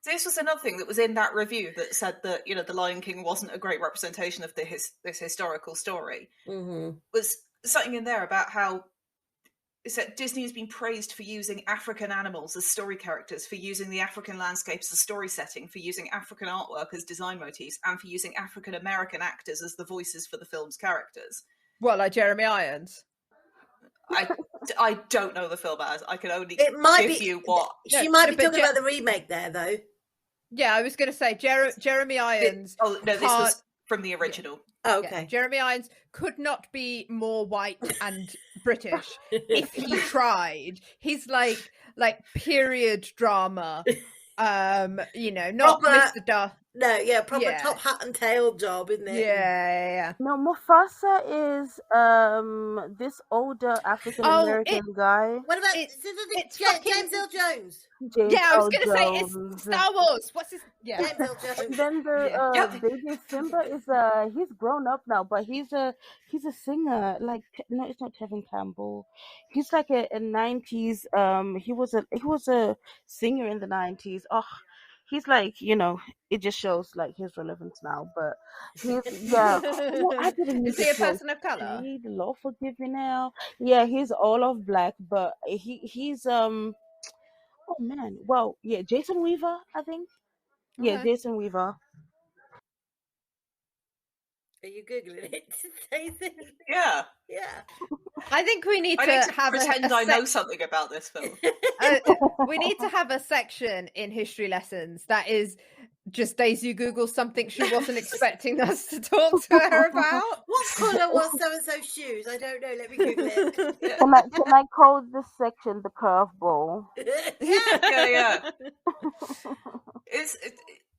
This was another thing that was in that review that said that, you know, The Lion King wasn't a great representation of this historical story. Was something in there about how it said Disney has been praised for using African animals as story characters, for using the African landscapes as story setting, for using African artwork as design motifs, and for using African American actors as the voices for the film's characters. Well, like Jeremy Irons. I don't know the film as. I can only give you what... She might be talking about the remake there, though. Yeah, I was going to say Jeremy Irons. This was from the original. Oh, okay. Yeah, Jeremy Irons could not be more white and British if he tried. He's like period drama. You know, not Mr. Duff. No, proper top hat and tail job, isn't it? Yeah. No, Mufasa is this older African American guy. What about James Earl Jones? I was going to say it's Star Wars. What's his? Yeah. James Earl Jones. And then the baby Simba is he's grown up now, but he's a singer. Like, no, it's not Tevin Campbell. He's like a 90s. He was a singer in the 90s. Oh. He's like, you know, it just shows like his relevance now. But he's Well, I didn't. Is he a person of color? The Lord forgive me now. Yeah, he's all of black, but he's oh man, well, yeah, Jason Weaver, I think. Yeah, Okay. Jason Weaver. Are you googling it? Yeah. I think we need I to need to have pretend I know something about this film. we need to have a section in history lessons that is just Daisy Google something she wasn't expecting us to talk to her about. What colour was so-and-so's shoes? I don't know. Let me Google it. Can I call this section the curveball? Yeah.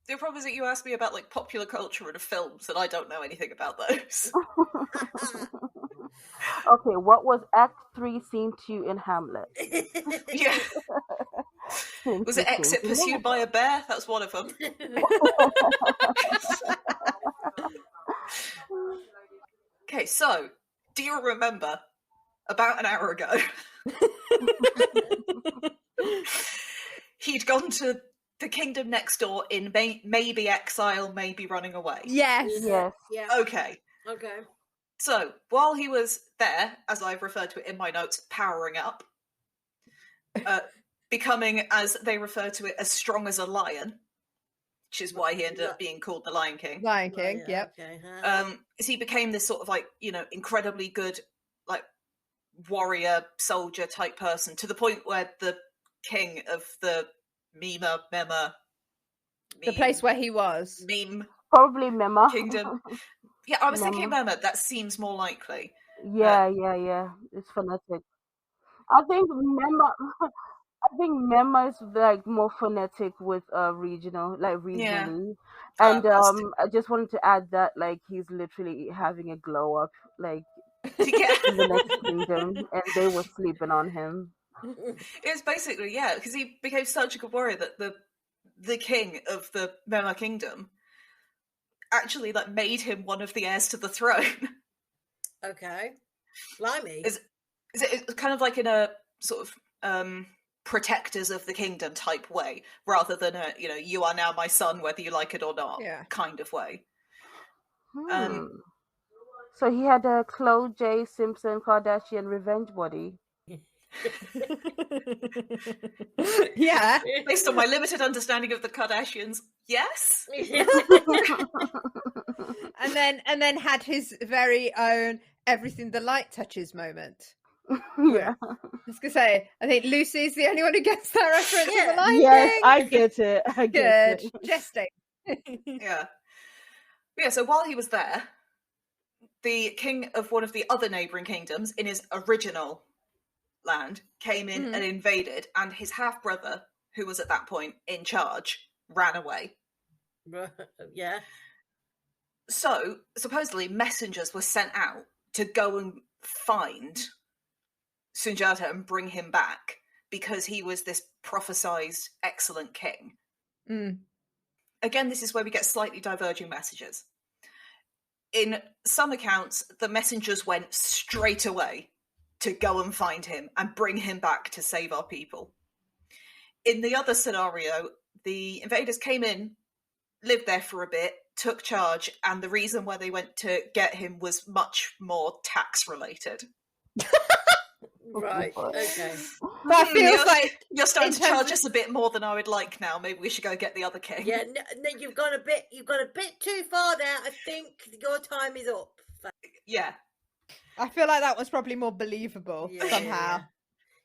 The problem is that you asked me about like popular culture and films, and I don't know anything about those. Okay, what was Act 3, Scene 2 in Hamlet? Yeah. Was it Exit Pursued by a Bear? That's one of them. Okay, so do you remember about an hour ago he'd gone to the kingdom next door in maybe exile, maybe running away? Yes. Yes. Yeah. Okay. Okay. So while he was there, as I've referred to it in my notes, powering up, becoming, as they refer to it, as strong as a lion, which is why he ended up being called the Lion King. Lion King, yep. Okay. As he became this sort of like, incredibly good, like, warrior, soldier type person, to the point where the king of the The place where he was. Probably Mema. Kingdom. Yeah, I was thinking Mema. That seems more likely. Yeah. It's phonetic. I think Mema is like more phonetic with regional, like regionally. Yeah. And I just wanted to add that like he's literally having a glow up, like in the next kingdom, and they were sleeping on him. It's basically, yeah, because he became such a good warrior that the king of the Mema kingdom actually like made him one of the heirs to the throne. Okay. Blimey. It's kind of like in a sort of protectors of the kingdom type way, rather than a, you are now my son whether you like it or not kind of way. So he had a Chloe J. Simpson Kardashian revenge body. Yeah. Based on my limited understanding of the Kardashians, yes. and then had his very own everything the light touches moment. Yeah. I was gonna say, I think Lucy's the only one who gets that reference to the Lion Yes, King. I get it. I get Good. it. Jesting. Yeah, so while he was there, the king of one of the other neighbouring kingdoms in his original land came in and invaded, and his half-brother, who was at that point in charge, ran away. Yeah. So, supposedly, messengers were sent out to go and find Sundiata and bring him back, because he was this prophesized excellent king. Again, this is where we get slightly diverging messages. In some accounts, the messengers went straight away to go and find him and bring him back to save our people. In the other scenario, the invaders came in, lived there for a bit, took charge, and the reason why they went to get him was much more tax related. Right. Okay. That feels like you're starting to charge us a bit more than I would like now. Maybe we should go get the other king. Yeah, no, you've gone a bit too far there. I think your time is up. Yeah. I feel like that was probably more believable somehow.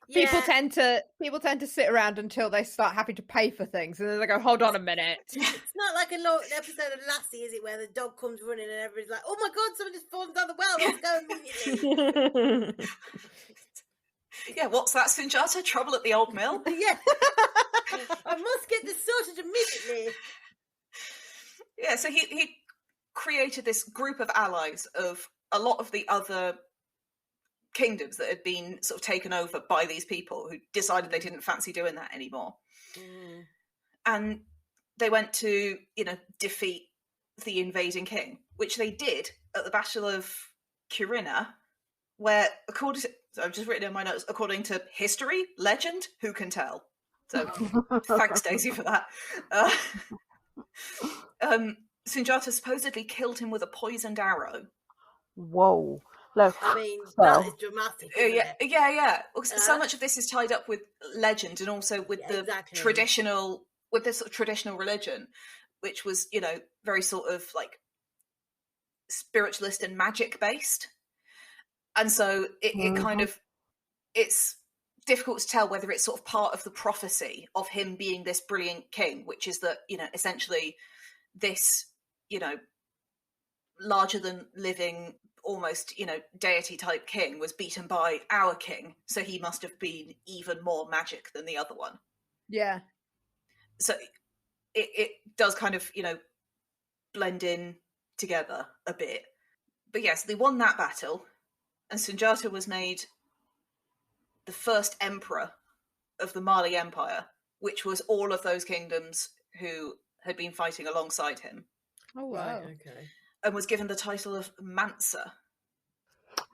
Yeah. People tend to sit around until they start having to pay for things, and then they go, "Hold on a minute." It's not like an episode of Lassie, is it, where the dog comes running and everybody's like, "Oh my god, someone just fallen down the well. Let's go immediately." Yeah, what's that, Sundiata? Trouble at the old mill? Yeah. I must get this sorted immediately. Yeah, so he created this group of allies of a lot of the other kingdoms that had been sort of taken over by these people who decided they didn't fancy doing that anymore. And they went to, defeat the invading king, which they did at the Battle of Curina, where, according to, so I've just written in my notes, according to history, legend, who can tell? So thanks, Daisy, for that. Sundiata supposedly killed him with a poisoned arrow. Whoa. I mean, that is dramatic. Yeah. So much of this is tied up with legend and also with the traditional, with this sort of traditional religion, which was, very sort of like spiritualist and magic based. And so it kind of, it's difficult to tell whether it's sort of part of the prophecy of him being this brilliant king, which is that, essentially this, larger than living, almost, deity type king was beaten by our king. So he must have been even more magic than the other one. Yeah. So it does kind of, blend in together a bit. But yes, they won that battle, and Sundiata was made the first emperor of the Mali Empire, which was all of those kingdoms who had been fighting alongside him. Oh, wow. Right, okay. And was given the title of Mansa.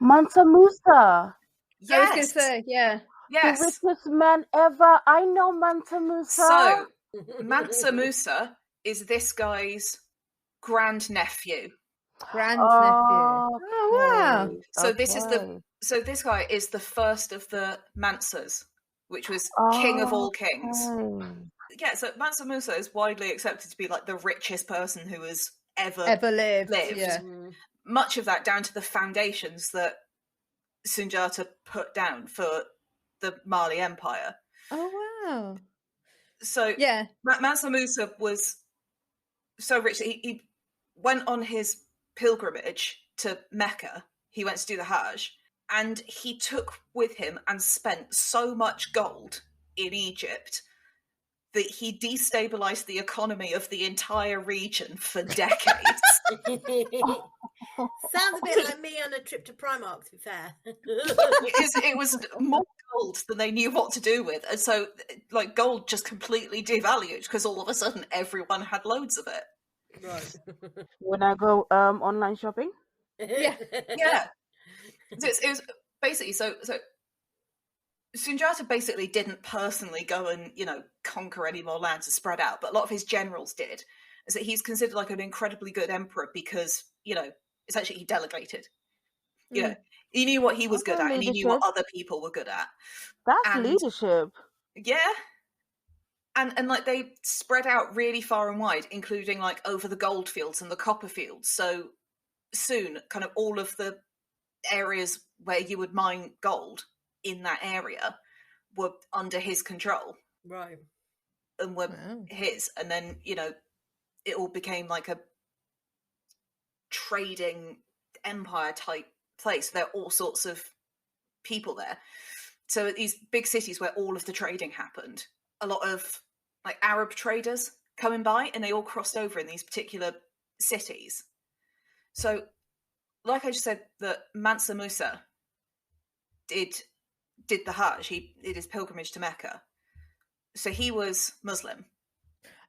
Mansa Musa, Yes! I was going to say, yeah. Yes! the richest man ever. I know Mansa Musa. So, Mansa Musa is this guy's grandnephew. Grandnephew. Oh, wow. So this guy is the first of the Mansas, which was king of all kings. Yeah, so Mansa Musa is widely accepted to be like the richest person who has ever lived. lived. Yeah. Much of that down to the foundations that Sundiata put down for the Mali Empire. Oh, wow. So yeah, Mansa Musa was so rich that he went on his pilgrimage to Mecca. He went to do the Hajj, and he took with him and spent so much gold in Egypt that he destabilized the economy of the entire region for decades. Sounds a bit like me on a trip to Primark, to be fair. It was more gold than they knew what to do with. And so, like, gold just completely devalued because all of a sudden everyone had loads of it. Right. When I go online shopping? Yeah. So it was basically, so Sundiata basically didn't personally go and, conquer any more land to spread out, but a lot of his generals did. So he's considered like an incredibly good emperor because, essentially he delegated. He knew what he was good at and he knew what other people were good at. That's leadership. Yeah. And like they spread out really far and wide, including like over the gold fields and the copper fields. So soon kind of all of the areas where you would mine gold in that area were under his control. Right. And were his. And then, it all became like a trading empire type place. There are all sorts of people there. So at these big cities where all of the trading happened, a lot of like Arab traders coming by, and they all crossed over in these particular cities. So, like I just said, that Mansa Musa did the Hajj. He did his pilgrimage to Mecca. So he was Muslim.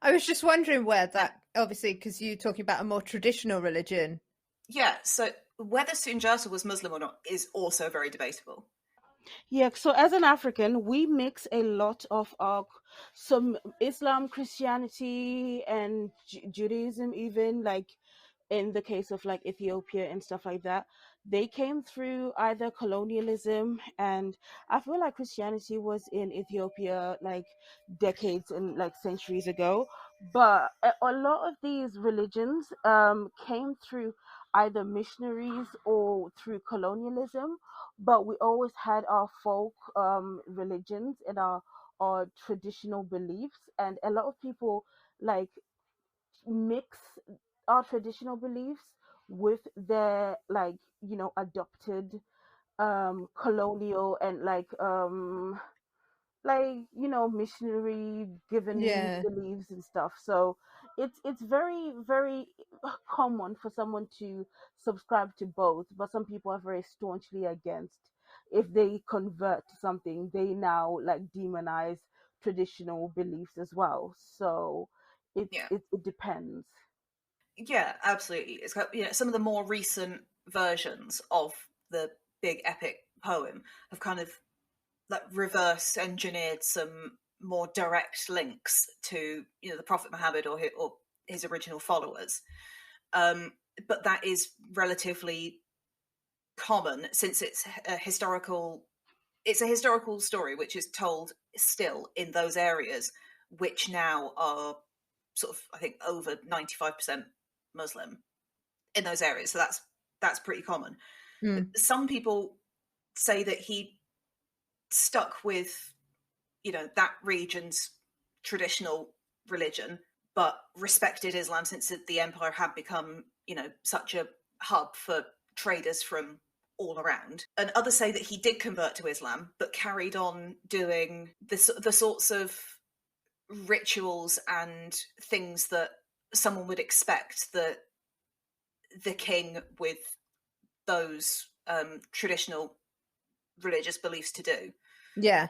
I was just wondering where that, obviously, because you're talking about a more traditional religion. Yeah, so whether Sundiata was Muslim or not is also very debatable. Yeah, so as an African, we mix a lot of some Islam, Christianity, and Judaism, even like in the case of like Ethiopia and stuff like that. They came through either colonialism, and I feel like Christianity was in Ethiopia like decades and like centuries ago. But a lot of these religions came through either missionaries or through colonialism, but we always had our folk religions and our traditional beliefs, and a lot of people like mix our traditional beliefs with their like adopted colonial and missionary given beliefs and stuff. So it's very very common for someone to subscribe to both, but some people are very staunchly against. If they convert to something, they now like demonize traditional beliefs as well. So it depends. Yeah, absolutely. It's got, some of the more recent versions of the big epic poem have kind of like reverse engineered some more direct links to the Prophet Muhammad or his original followers, but that is relatively common since it's a historical story which is told still in those areas, which now are sort of, I think, over 95% Muslim in those areas. So that's pretty common. Some people say that he stuck with that region's traditional religion, but respected Islam since the empire had become such a hub for traders from all around. And others say that he did convert to Islam but carried on doing the sorts of rituals and things that someone would expect the king with those traditional religious beliefs to do. Yeah.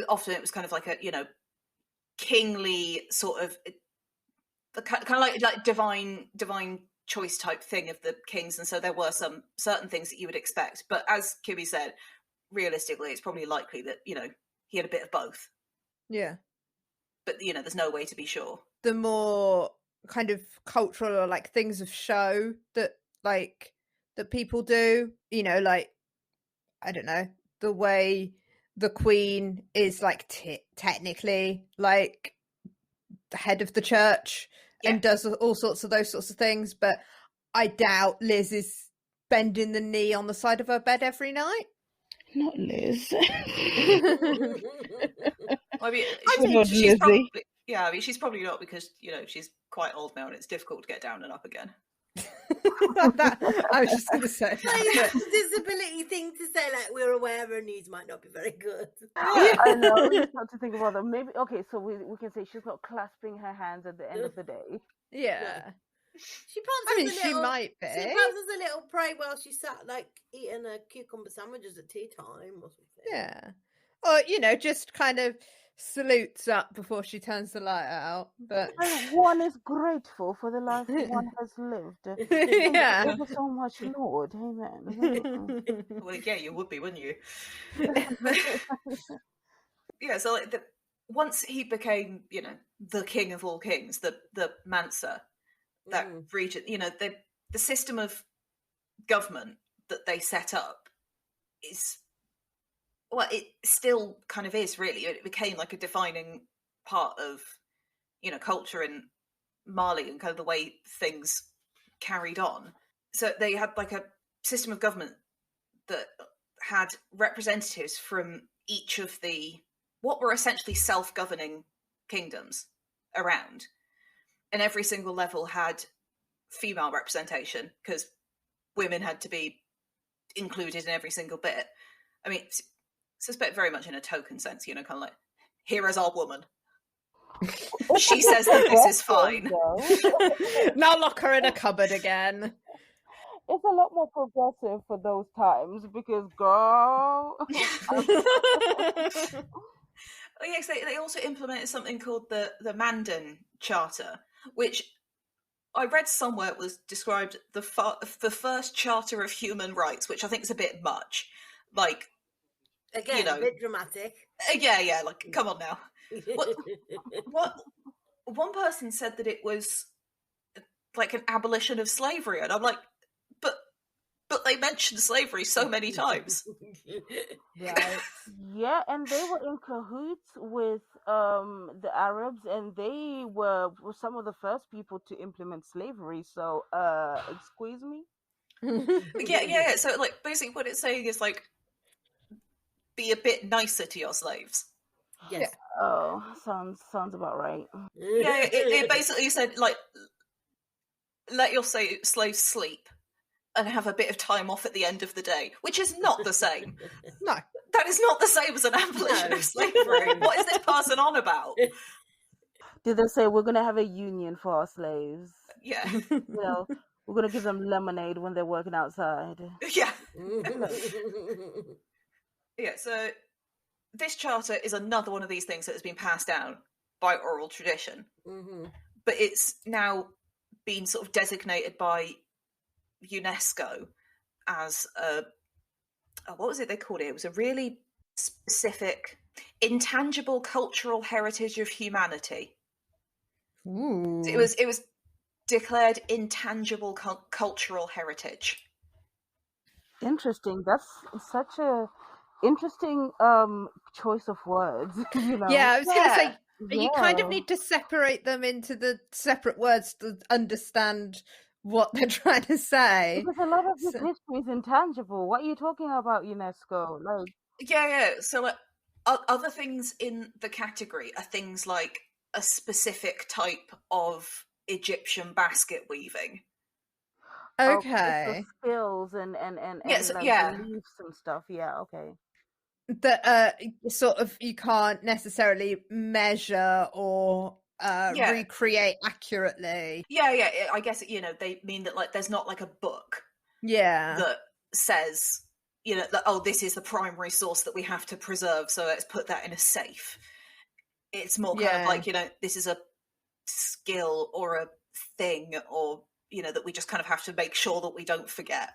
Often it was kind of like a, you know, kingly sort of kind of like divine choice type thing of the kings, and so there were some certain things that you would expect. But as Kimmy said, realistically, it's probably likely that, you know, he had a bit of both. Yeah. But, you know, there's no way to be sure. The more kind of cultural or like things of show that like that people do, you know, like, I don't know, the way the queen is like technically like the head of the church and does all sorts of those sorts of things, but I doubt Liz is bending the knee on the side of her bed every night. Not Liz. I mean, she's probably, yeah, I mean, she's probably not, because, you know, she's quite old now and it's difficult to get down and up again. I was just going to say It's a disability thing to say, like, we're aware her knees might not be very good. Yeah, I know. It's not to think about that. Maybe, okay, so we can say she's not clasping her hands at the end of the day. Yeah. She prompts I mean, us a she little, might be. She prompts us a little pray while she sat, like, eating her cucumber sandwiches at tea time or something. Yeah. Or, you know, just kind of salutes up before she turns the light out. But one is grateful for the life one has lived. Yeah. Thank you so much, Lord. Amen. Well, yeah, you would be, wouldn't you? Yeah, so like once he became, you know, the king of all kings, the Mansa, that region, you know, the system of government that they set up is, well, it still kind of is, really. It became like a defining part of, you know, culture in Mali and kind of the way things carried on. So they had like a system of government that had representatives from each of the, what were essentially self-governing kingdoms around. And every single level had female representation, because women had to be included in every single bit. I mean, suspect very much in a token sense, you know, kind of like, here is our woman. She says that this is fine. Now lock her in a cupboard again. It's a lot more progressive for those times, because, girl... Oh, yes, they also implemented something called the Manden Charter, which I read somewhere was described the first charter of human rights, which I think is a bit much. Like, again, you know, a bit dramatic. Yeah, like, come on now. What one person said that it was like an abolition of slavery, and I'm like, but they mentioned slavery so many times. Right. Yeah, and they were in cahoots with the Arabs, and they were some of the first people to implement slavery. So, excuse me? Yeah. So, like, basically what it's saying is, like, be a bit nicer to your slaves. Yes. Yeah. Oh, sounds about right. Yeah, it basically said, like, let your slaves sleep and have a bit of time off at the end of the day, which is not the same. No. That is not the same as an abolition of slavery. What is this person on about? Did they say we're going to have a union for our slaves? Yeah. You know, we're going to give them lemonade when they're working outside. Yeah. Yeah, so this charter is another one of these things that has been passed down by oral tradition. Mm-hmm. But it's now been sort of designated by UNESCO as a, what was it they called it? It was a really specific intangible cultural heritage of humanity. Ooh. It was declared intangible cultural heritage. Interesting. That's such a interesting choice of words. You know? Yeah, I was going to say, you kind of Yeah. need to separate them into the separate words to understand what they're trying to say. Because a lot of this history is intangible. What are you talking about, UNESCO? Like, Yeah. So, like, other things in the category are things like a specific type of Egyptian basket weaving. Okay. skills and Yes, like yeah. beliefs and stuff. Yeah, okay. that sort of you can't necessarily measure or recreate accurately. Yeah. I guess, they mean that like there's not like a book that says, that, oh, this is the primary source that we have to preserve, so let's put that in a safe. It's more kind of like, this is a skill or a thing, or that we just kind of have to make sure that we don't forget.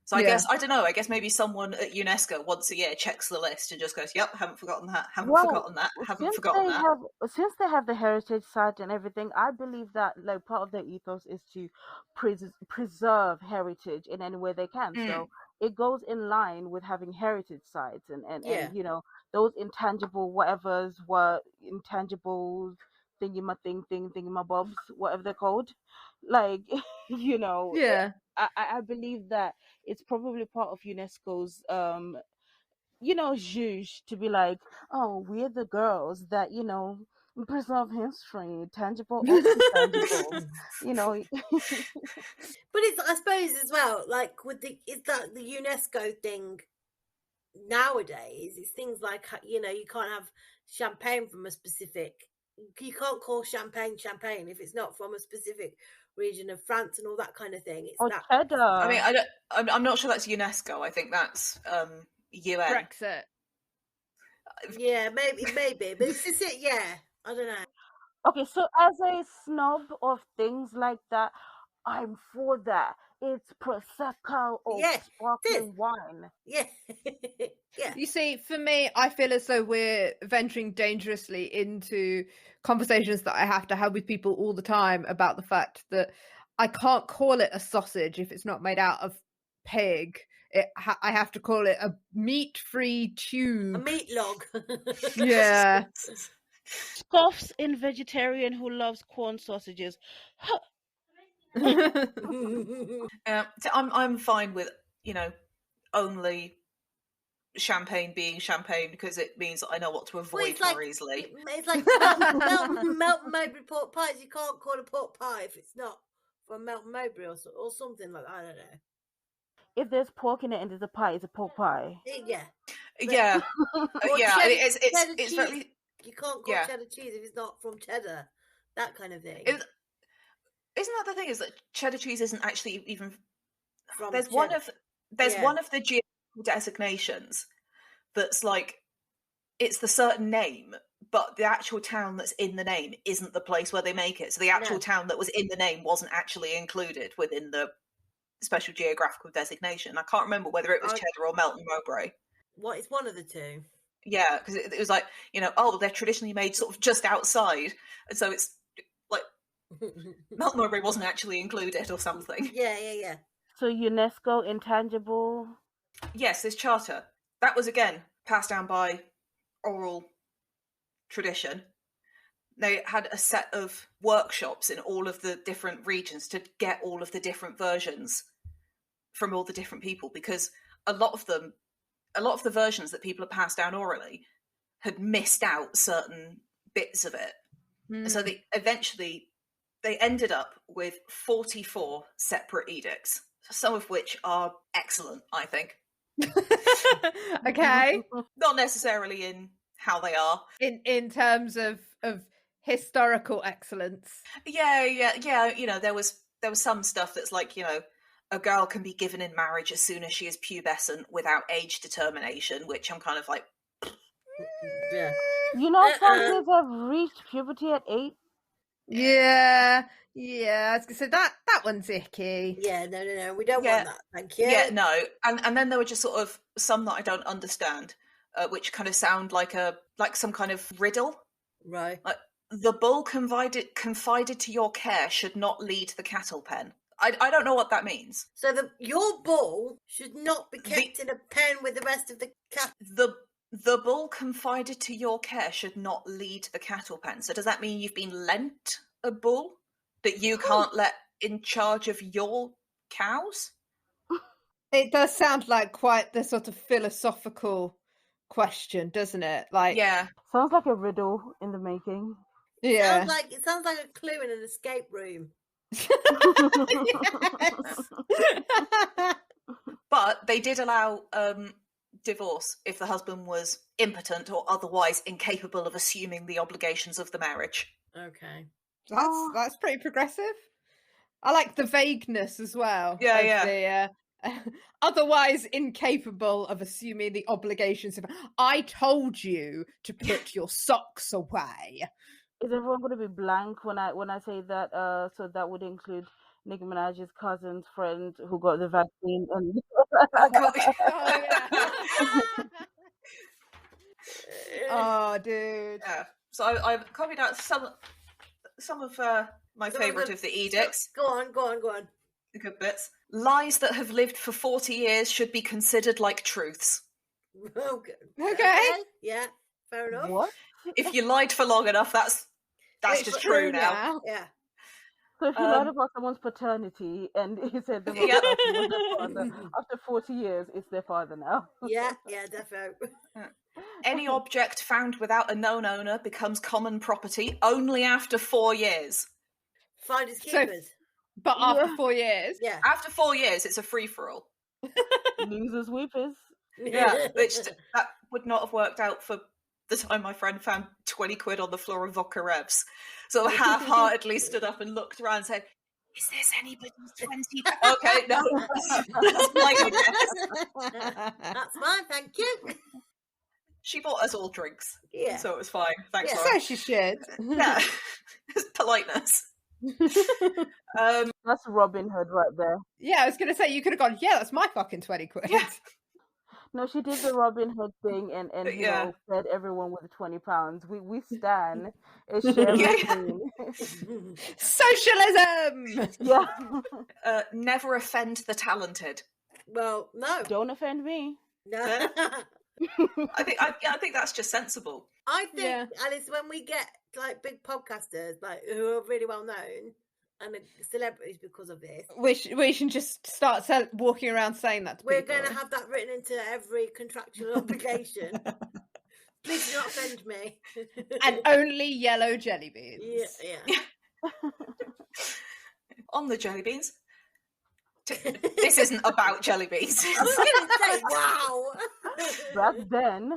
So I guess, I don't know, I guess maybe someone at UNESCO once a year checks the list and just goes, yep, haven't forgotten that, haven't forgotten that, haven't forgotten that. Since they have the heritage site and everything, I believe that like part of their ethos is to preserve heritage in any way they can. So it goes in line with having heritage sites and those intangible whatevers were intangible thingy-ma-bobs, whatever they're called. Like, I believe that it's probably part of UNESCO's zhuzh to be like, oh, we're the girls that preserve history, tangible or intangible. But it's, I suppose, as well, like it's that the UNESCO thing nowadays. It's things like you can't have champagne from a specific. You can't call champagne if it's not from a specific region of France and all that kind of thing. It's that. Cheddar. I mean, I'm not sure that's UNESCO. I think that's UN. Brexit. Yeah, maybe, but it's just it. Yeah, I don't know. Okay, so as a snob of things like that, I'm for that. It's prosecco or sparkling wine. Yeah. Yeah. You see, for me, I feel as though we're venturing dangerously into conversations that I have to have with people all the time about the fact that I can't call it a sausage if it's not made out of pig. I have to call it a meat-free tube. A meat log. Yeah. Scoffs in vegetarian who loves corn sausages. So I'm fine with only champagne being champagne because it means that I know what to avoid more easily. It's like Melton Mowbray pork pies. You can't call a pork pie if it's not from Melton Mowbray or something like that. I don't know. If there's pork in it and there's a pie, it's a pork pie. Yeah. Yeah. Yeah. It's very. You can't call cheddar cheese if it's not from cheddar. That kind of thing. Isn't that the thing? Is that cheddar cheese isn't actually even from there's cheddar. one of the geographical designations that's like it's the certain name, but the actual town that's in the name isn't the place where they make it. So the actual town that was in the name wasn't actually included within the special geographical designation. I can't remember whether it was cheddar or Melton Mowbray. What? It's one of the two. Yeah, because it was like, they're traditionally made sort of just outside, and so it's like Melton Mowbray wasn't actually included or something. Yeah. So UNESCO intangible? Yes, this charter. That was, again, passed down by oral tradition. They had a set of workshops in all of the different regions to get all of the different versions from all the different people, because a lot of the versions that people had passed down orally had missed out certain bits of it. And so they ended up with 44 separate edicts, some of which are excellent, I think. Okay. Not necessarily in how they are. In terms of historical excellence. Yeah. There was some stuff that's like, a girl can be given in marriage as soon as she is pubescent without age determination, which I'm kind of like... Yeah. Some kids have reached puberty at 8. Yeah. I was going to say that one's icky. Yeah, no. We don't want that. Thank you. Yeah, no. And then there were just sort of some that I don't understand, which kind of sound like some kind of riddle. Right. Like, the bull confided to your care should not lead the cattle pen. I don't know what that means. So your bull should not be kept in a pen with the rest of the cattle. The bull confided to your care should not lead the cattle pen. So does that mean you've been lent a bull that you can't let in charge of your cows? It does sound like quite the sort of philosophical question, doesn't it? Like, yeah, sounds like a riddle in the making. Yeah, it sounds like a clue in an escape room. But they did allow divorce if the husband was impotent or otherwise incapable of assuming the obligations of the marriage. Okay. That's pretty progressive. I like the vagueness as well. Yeah, The, otherwise incapable of assuming the obligations of. I told you to put your socks away. Is everyone going to be blank when I say that? So that would include Nicki Minaj's cousin's friend who got the vaccine and. Oh, God. Oh yeah. Oh, dude. Yeah. So I've copied out some of my favourite of the edicts. Go on. The good bits. Lies that have lived for 40 years should be considered like truths. Okay. Yeah, fair enough. What? If you lied for long enough, that's just true now. Yeah. So if you lied about someone's paternity and he said the wrong person was their father, after 40 years, it's their father now. Yeah, definitely. Any object found without a known owner becomes common property only after 4 years. Finders keepers. But after 4 years? Yeah. After 4 years, it's a free-for-all. Losers, weepers. Yeah, which that would not have worked out for the time my friend found 20 quid on the floor of Vodka Revs. So I half-heartedly stood up and looked around and said, "Is this anybody's 20? Okay, no. That's my guess. That's fine, thank you. She bought us all drinks. Yeah. So it was fine. Thanks, Yeah. Laura. So she should. Yeah. It's politeness. That's Robin Hood right there. Yeah, I was going to say, you could have gone, yeah, that's my fucking 20 quid. Yeah. No, she did the Robin Hood thing and you Yeah. know, fed everyone with £20. We stand a share machine. Socialism! Yeah. Never offend the talented. Well, no. Don't offend me. No. I think that's just sensible. I think, Yeah. Alice, when we get like big podcasters, like who are really well known and celebrities because of this, We should just start walking around saying that to we're people. going to have that written into every contractual obligation. Please do not offend me. And only yellow jelly beans. Yeah. On the jelly beans. This isn't about jelly beans. I was going to say, wow. Back then.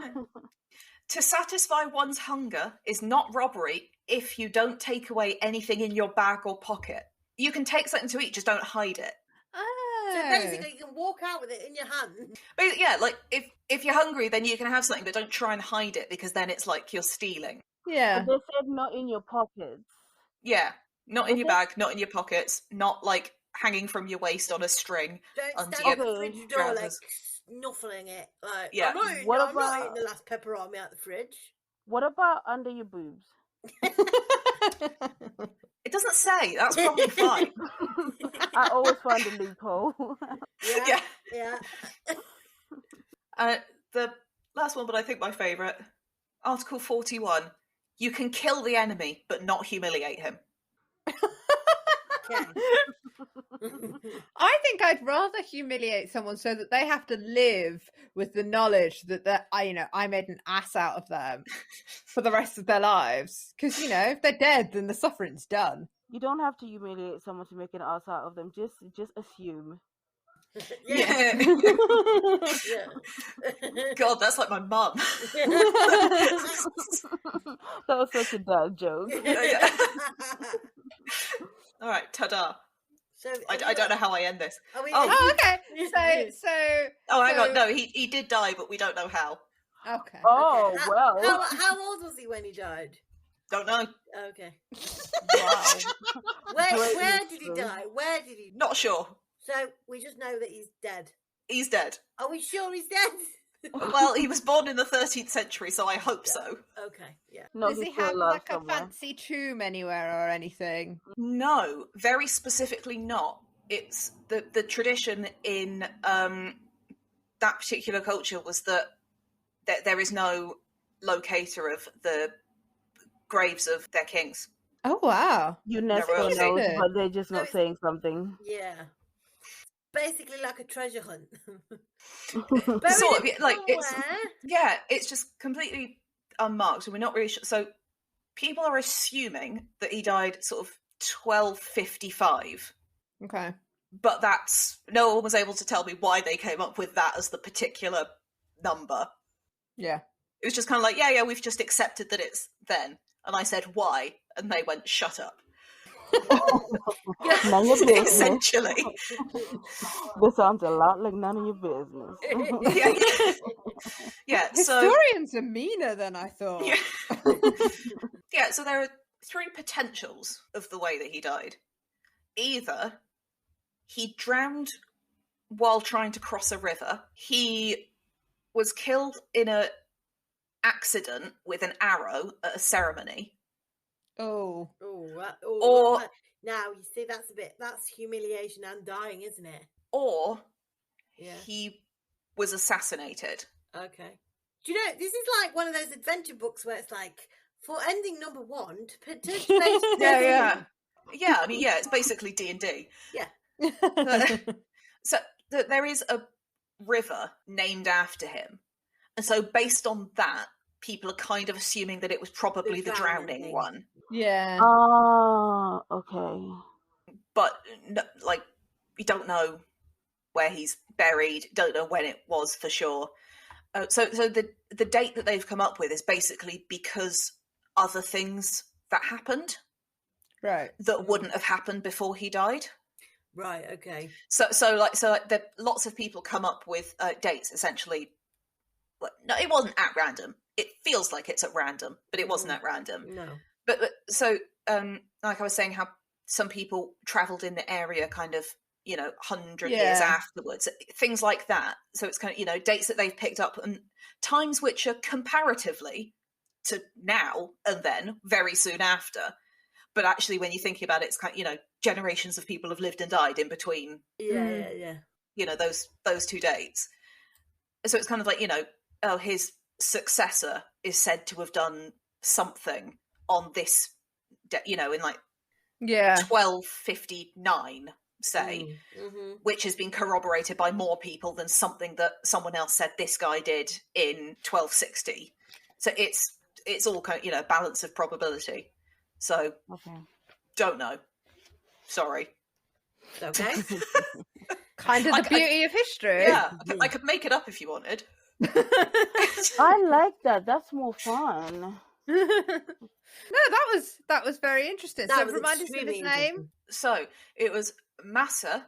To satisfy one's hunger is not robbery if you don't take away anything in your bag or pocket. You can take something to eat, just don't hide it. Oh. So basically, you can walk out with it in your hand. But yeah, like if you're hungry, then you can have something, but don't try and hide it because then it's like you're stealing. Yeah. They said not in your pockets. Yeah, not in your bag, not in your pockets, not like hanging from your waist on a string. Don't Under stand at your the fridge door like trousers. snuffling it. Like, Yeah. I'm not eating the last pepperoni out the fridge. What about under your boobs? It doesn't say. That's probably fine. I always find a loophole. Yeah. Yeah. Yeah. The last one, but I think my favourite, Article 41. You can kill the enemy, but not humiliate him. Okay. I think I'd rather humiliate someone so that they have to live with the knowledge that I made an ass out of them for the rest of their lives. Because, if they're dead, then the suffering's done. You don't have to humiliate someone to make an ass out of them. Just assume. Yeah. Yeah. God, that's like my mum. That was such a dad joke. Yeah. All right, ta-da. So I don't know how I end this. Are we, Oh, okay. So. Oh, hang on. No, he did die, but we don't know how. Okay. Oh, well. How old was he when he died? Don't know. Okay. Wow. Where did he die? Where did he? Not sure. So we just know that he's dead. He's dead. Are we sure he's dead? Well, he was born in the 13th century, so I hope so. Okay. Yeah. No, Does he's he still have alive like a somewhere. fancy tomb anywhere or anything? No, very specifically not. It's the tradition in that particular culture was that there is no locator of the graves of their kings. Oh, wow. UNESCO royalty. knows, but they're just not saying something. Yeah. Basically like a treasure hunt. Sort of, like it's somewhere. yeah, it's just completely unmarked, and we're not really sure. So people are assuming that he died sort of 1255, Okay. but that's no one was able to tell me why they came up with that as the particular number. Yeah. It was just kind of like, yeah, we've just accepted that it's then. And I said, why? And they went, shut up. None of your business. Essentially. This sounds a lot like none of your business. Yeah. Historians are meaner than I thought. Yeah, so there are three potentials of the way that he died. Either he drowned while trying to cross a river, he was killed in an accident with an arrow at a ceremony. Or now you see that's humiliation and dying, isn't it? Or he was assassinated. Okay. Do you know, this is like one of those adventure books where it's like, for ending number 1 to Yeah, I mean, it's basically D&D. Yeah. So there is a river named after him. And so based on that, people are kind of assuming that it was probably the drowning one. Yeah. Oh, okay. But, like, you don't know where he's buried, don't know when it was for sure. So the date that they've come up with is basically because other things that happened, right, that wouldn't have happened before he died. Right. Okay. So lots of people come up with dates essentially. Well, no, it wasn't at random. It feels like it's at random, but it wasn't at random. No. But so like I was saying, how some people travelled in the area kind of 100 years afterwards, things like that. So it's kind of dates that they've picked up and times which are comparatively to now and then very soon after. But actually, when you're thinking about it, it's kind of generations of people have lived and died in between. Yeah. Those two dates. So it's kind of like his successor is said to have done something on this, in like 1259. Say, which has been corroborated by more people than something that someone else said this guy did in 1260. So it's all kind of balance of probability. So don't know. Sorry. Okay. Kind of the beauty of history. Yeah, I could make it up if you wanted. I like that. That's more fun. No, that was very interesting. That so was remind us of his name. So it was Masa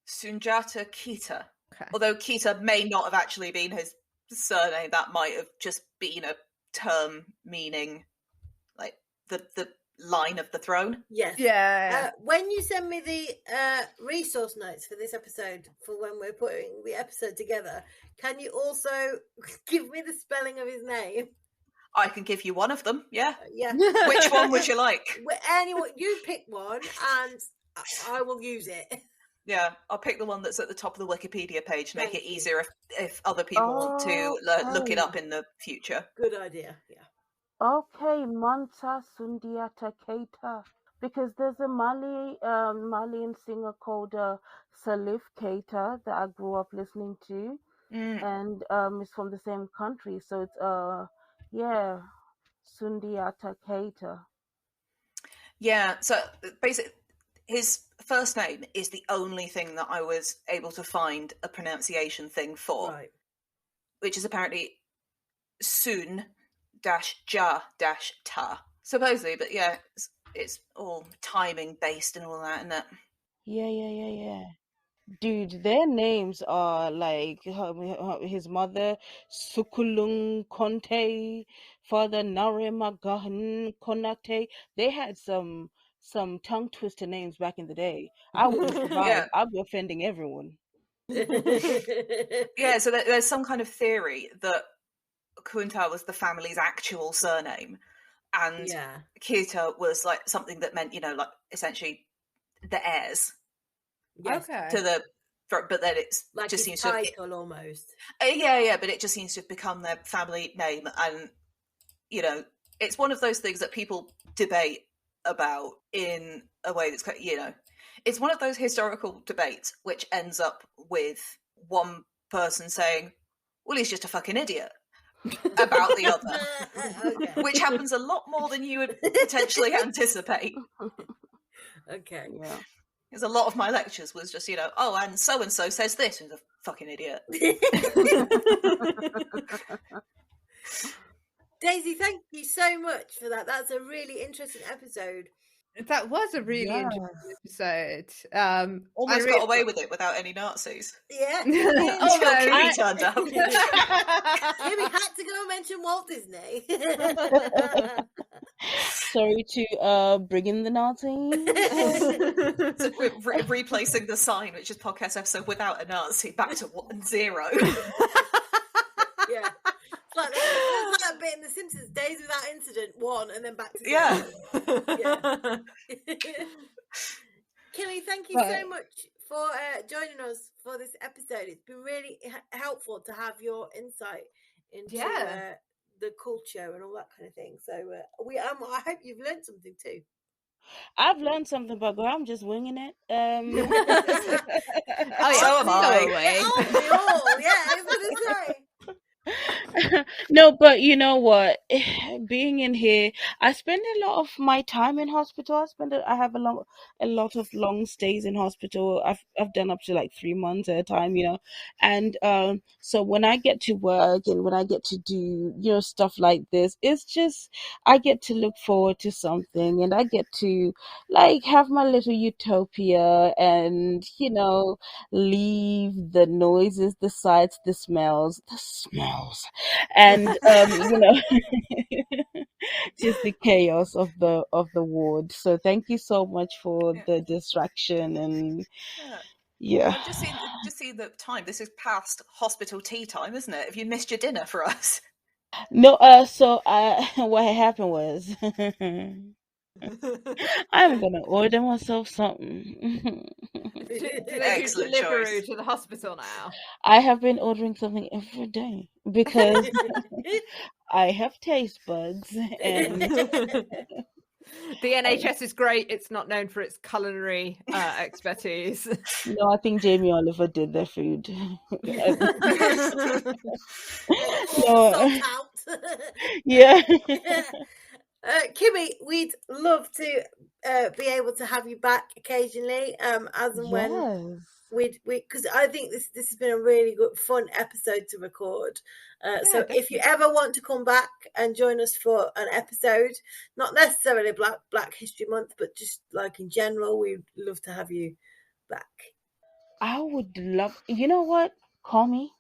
Sundiata Keita. Okay. Although Keita may not have actually been his surname, that might have just been a term meaning like the line of the throne. Yes. Yeah. When you send me the resource notes for this episode, for when we're putting the episode together, can you also give me the spelling of his name? I can give you one of them. Yeah. Yeah. Which one would you like? Anyone, you pick one, and I will use it. Yeah, I'll pick the one that's at the top of the Wikipedia page. Make it easier if other people want to look it up in the future. Good idea. Yeah. Okay, Manta Sundiata Keita. Because there's a Malian singer called Salif Keita that I grew up listening to, and it's from the same country. So it's Sundiata Keita. Yeah. So basically, his first name is the only thing that I was able to find a pronunciation thing for, Right. which is apparently Sun-Ja-Ta. Supposedly, but yeah, it's all timing based and all that, isn't it? Yeah. Dude, their names are like his mother, Sukulung Conte, father Nare Magahan Konate. They had some tongue twister names back in the day. I wouldn't survive. Yeah. I'd be offending everyone. Yeah, so there's some kind of theory that Kunta was the family's actual surname, and Keita was like something that meant, like essentially the heirs. Yes. Okay. To the, but then it's Like just his seems title almost. Yeah, but it just seems to have become their family name, and it's one of those things that people debate about in a way that's it's one of those historical debates which ends up with one person saying, "Well, he's just a fucking idiot," about the other, Okay. which happens a lot more than you would potentially anticipate. Okay. Yeah. Because a lot of my lectures was just, oh, and so says this, who's a fucking idiot. Daisy, thank you so much for that. That's a really interesting episode. That was a really interesting episode. Almost got away with it without any Nazis. Yeah. Until Kimmy turned up. Kimmy had to go and mention Walt Disney. Sorry to bring in the Nazis. So we're replacing the sign, which is podcast episode without a Nazi, back to 0. Yeah. It's like that bit in The Simpsons, days without incident, 1, and then back to 0. Yeah. Kimmy, thank you so much for joining us for this episode. It's been really helpful to have your insight into the culture and all that kind of thing. So I hope you've learned something too. I've learned something, but girl, I'm just winging it. So am I. We all, yeah, I was going to say. No, but you know what? Being in here, I spend a lot of my time in hospital. I have a lot of long stays in hospital. I've done up to like 3 months at a time, and so when I get to work and when I get to do stuff like this, it's just I get to look forward to something, and I get to like have my little utopia, and leave the noises, the sights, the smells, and just the chaos of the ward. So thank you so much for the distraction. And Well, just see the time. This is past hospital tea time, isn't it? Have you missed your dinner for us? No, so what happened was I'm gonna order myself something. Excellent choice. To the hospital now. I have been ordering something every day because I have taste buds, and the NHS is great. It's not known for its culinary expertise. No, I think Jamie Oliver did their food. Yeah. Kimmy, we'd love to be able to have you back occasionally, as and when because I think this has been a really good, fun episode to record. So definitely. If you ever want to come back and join us for an episode, not necessarily Black History Month, but just like in general, we'd love to have you back. I would love. You know what? Call me.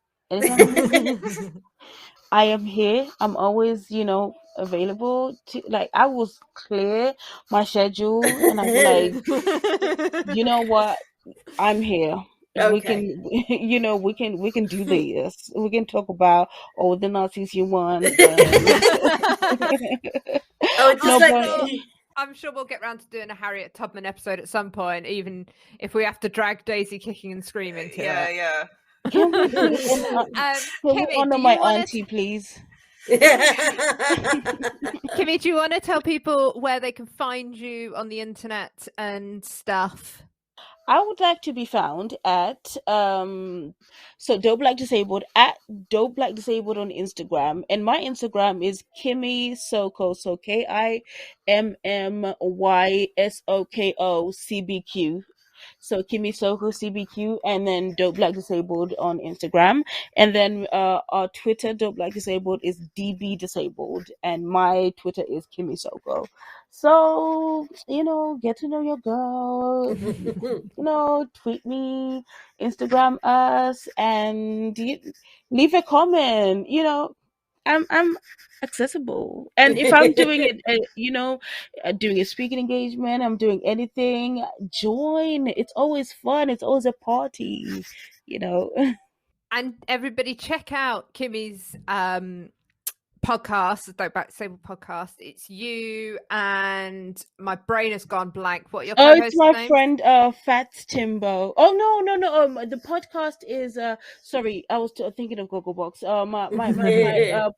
I am here. I'm always, available to, like, I will clear my schedule and I'm like, you know what? I'm here. Okay. We can do this. We can talk about all the Nazis you want. I'm sure we'll get around to doing a Harriet Tubman episode at some point, even if we have to drag Daisy kicking and screaming to it. Yeah. Can we honor my auntie, please? Kimmy, do you want to tell people where they can find you on the internet and stuff? I would like to be found at Dope Black Disabled, at Dope Black Disabled on Instagram, and my Instagram is Kimmy Soko, so KIMMYSOKO CBQ. So Kimmy Soko CBQ, and then Dope Black Disabled on Instagram, and then our Twitter, Dope Black Disabled, is DB Disabled, and my Twitter is Kimmy Soko. So get to know your girl. Tweet me, Instagram us, and leave a comment. I'm accessible, and if I'm doing it, doing a speaking engagement, I'm doing anything, join. It's always fun. It's always a party, And everybody, check out Kimmy's podcast, the Dope Black Disabled podcast. It's you and my brain has gone blank. What are your co-hosts' it's my names? friend Fats Timbo. Oh no. The podcast is sorry, I was thinking of Gogglebox. My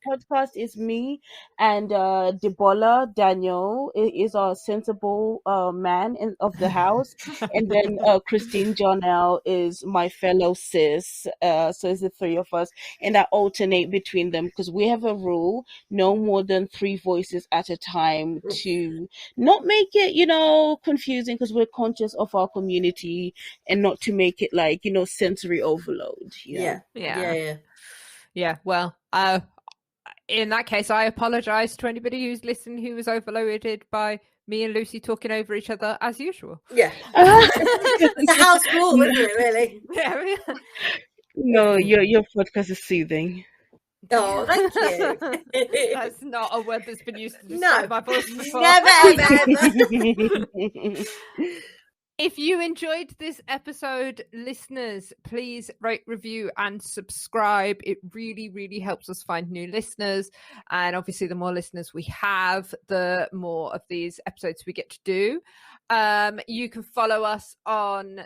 podcast is me and Debola Daniel is our sensible man of the house, and then Christine Jonell is my fellow sis. So it's the three of us, and I alternate between them because we have a rule low, no more than 3 voices at a time, to not make it, confusing, because we're conscious of our community, and not to make it like, sensory overload. Yeah. Well, in that case, I apologize to anybody who's listened who was overloaded by me and Lucy talking over each other as usual. Yeah. It's a house rule, isn't it, really? Yeah. No, your podcast is soothing. Oh, thank you. That's not a word that's been used to describe my voice before. Never, ever, ever. If you enjoyed this episode, listeners, please rate, review, and subscribe. It really, really helps us find new listeners. And obviously, the more listeners we have, the more of these episodes we get to do. You can follow us on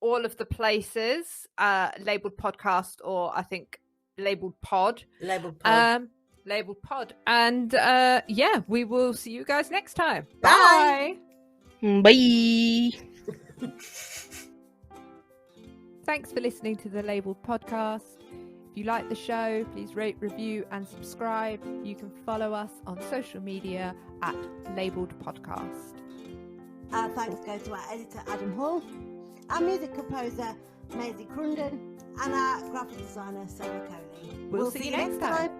all of the places, lABLEd podcast, or I think lABLEd pod. lABLEd pod. lABLEd pod. And we will see you guys next time. Bye. Bye. Thanks for listening to the lABLEd podcast. If you like the show, please rate, review, and subscribe. You can follow us on social media at lABLEd podcast. Thanks go to our editor Adam Hall, our music composer Maisie Crunden, and our graphic designer Sarah Coley. We'll see you next time.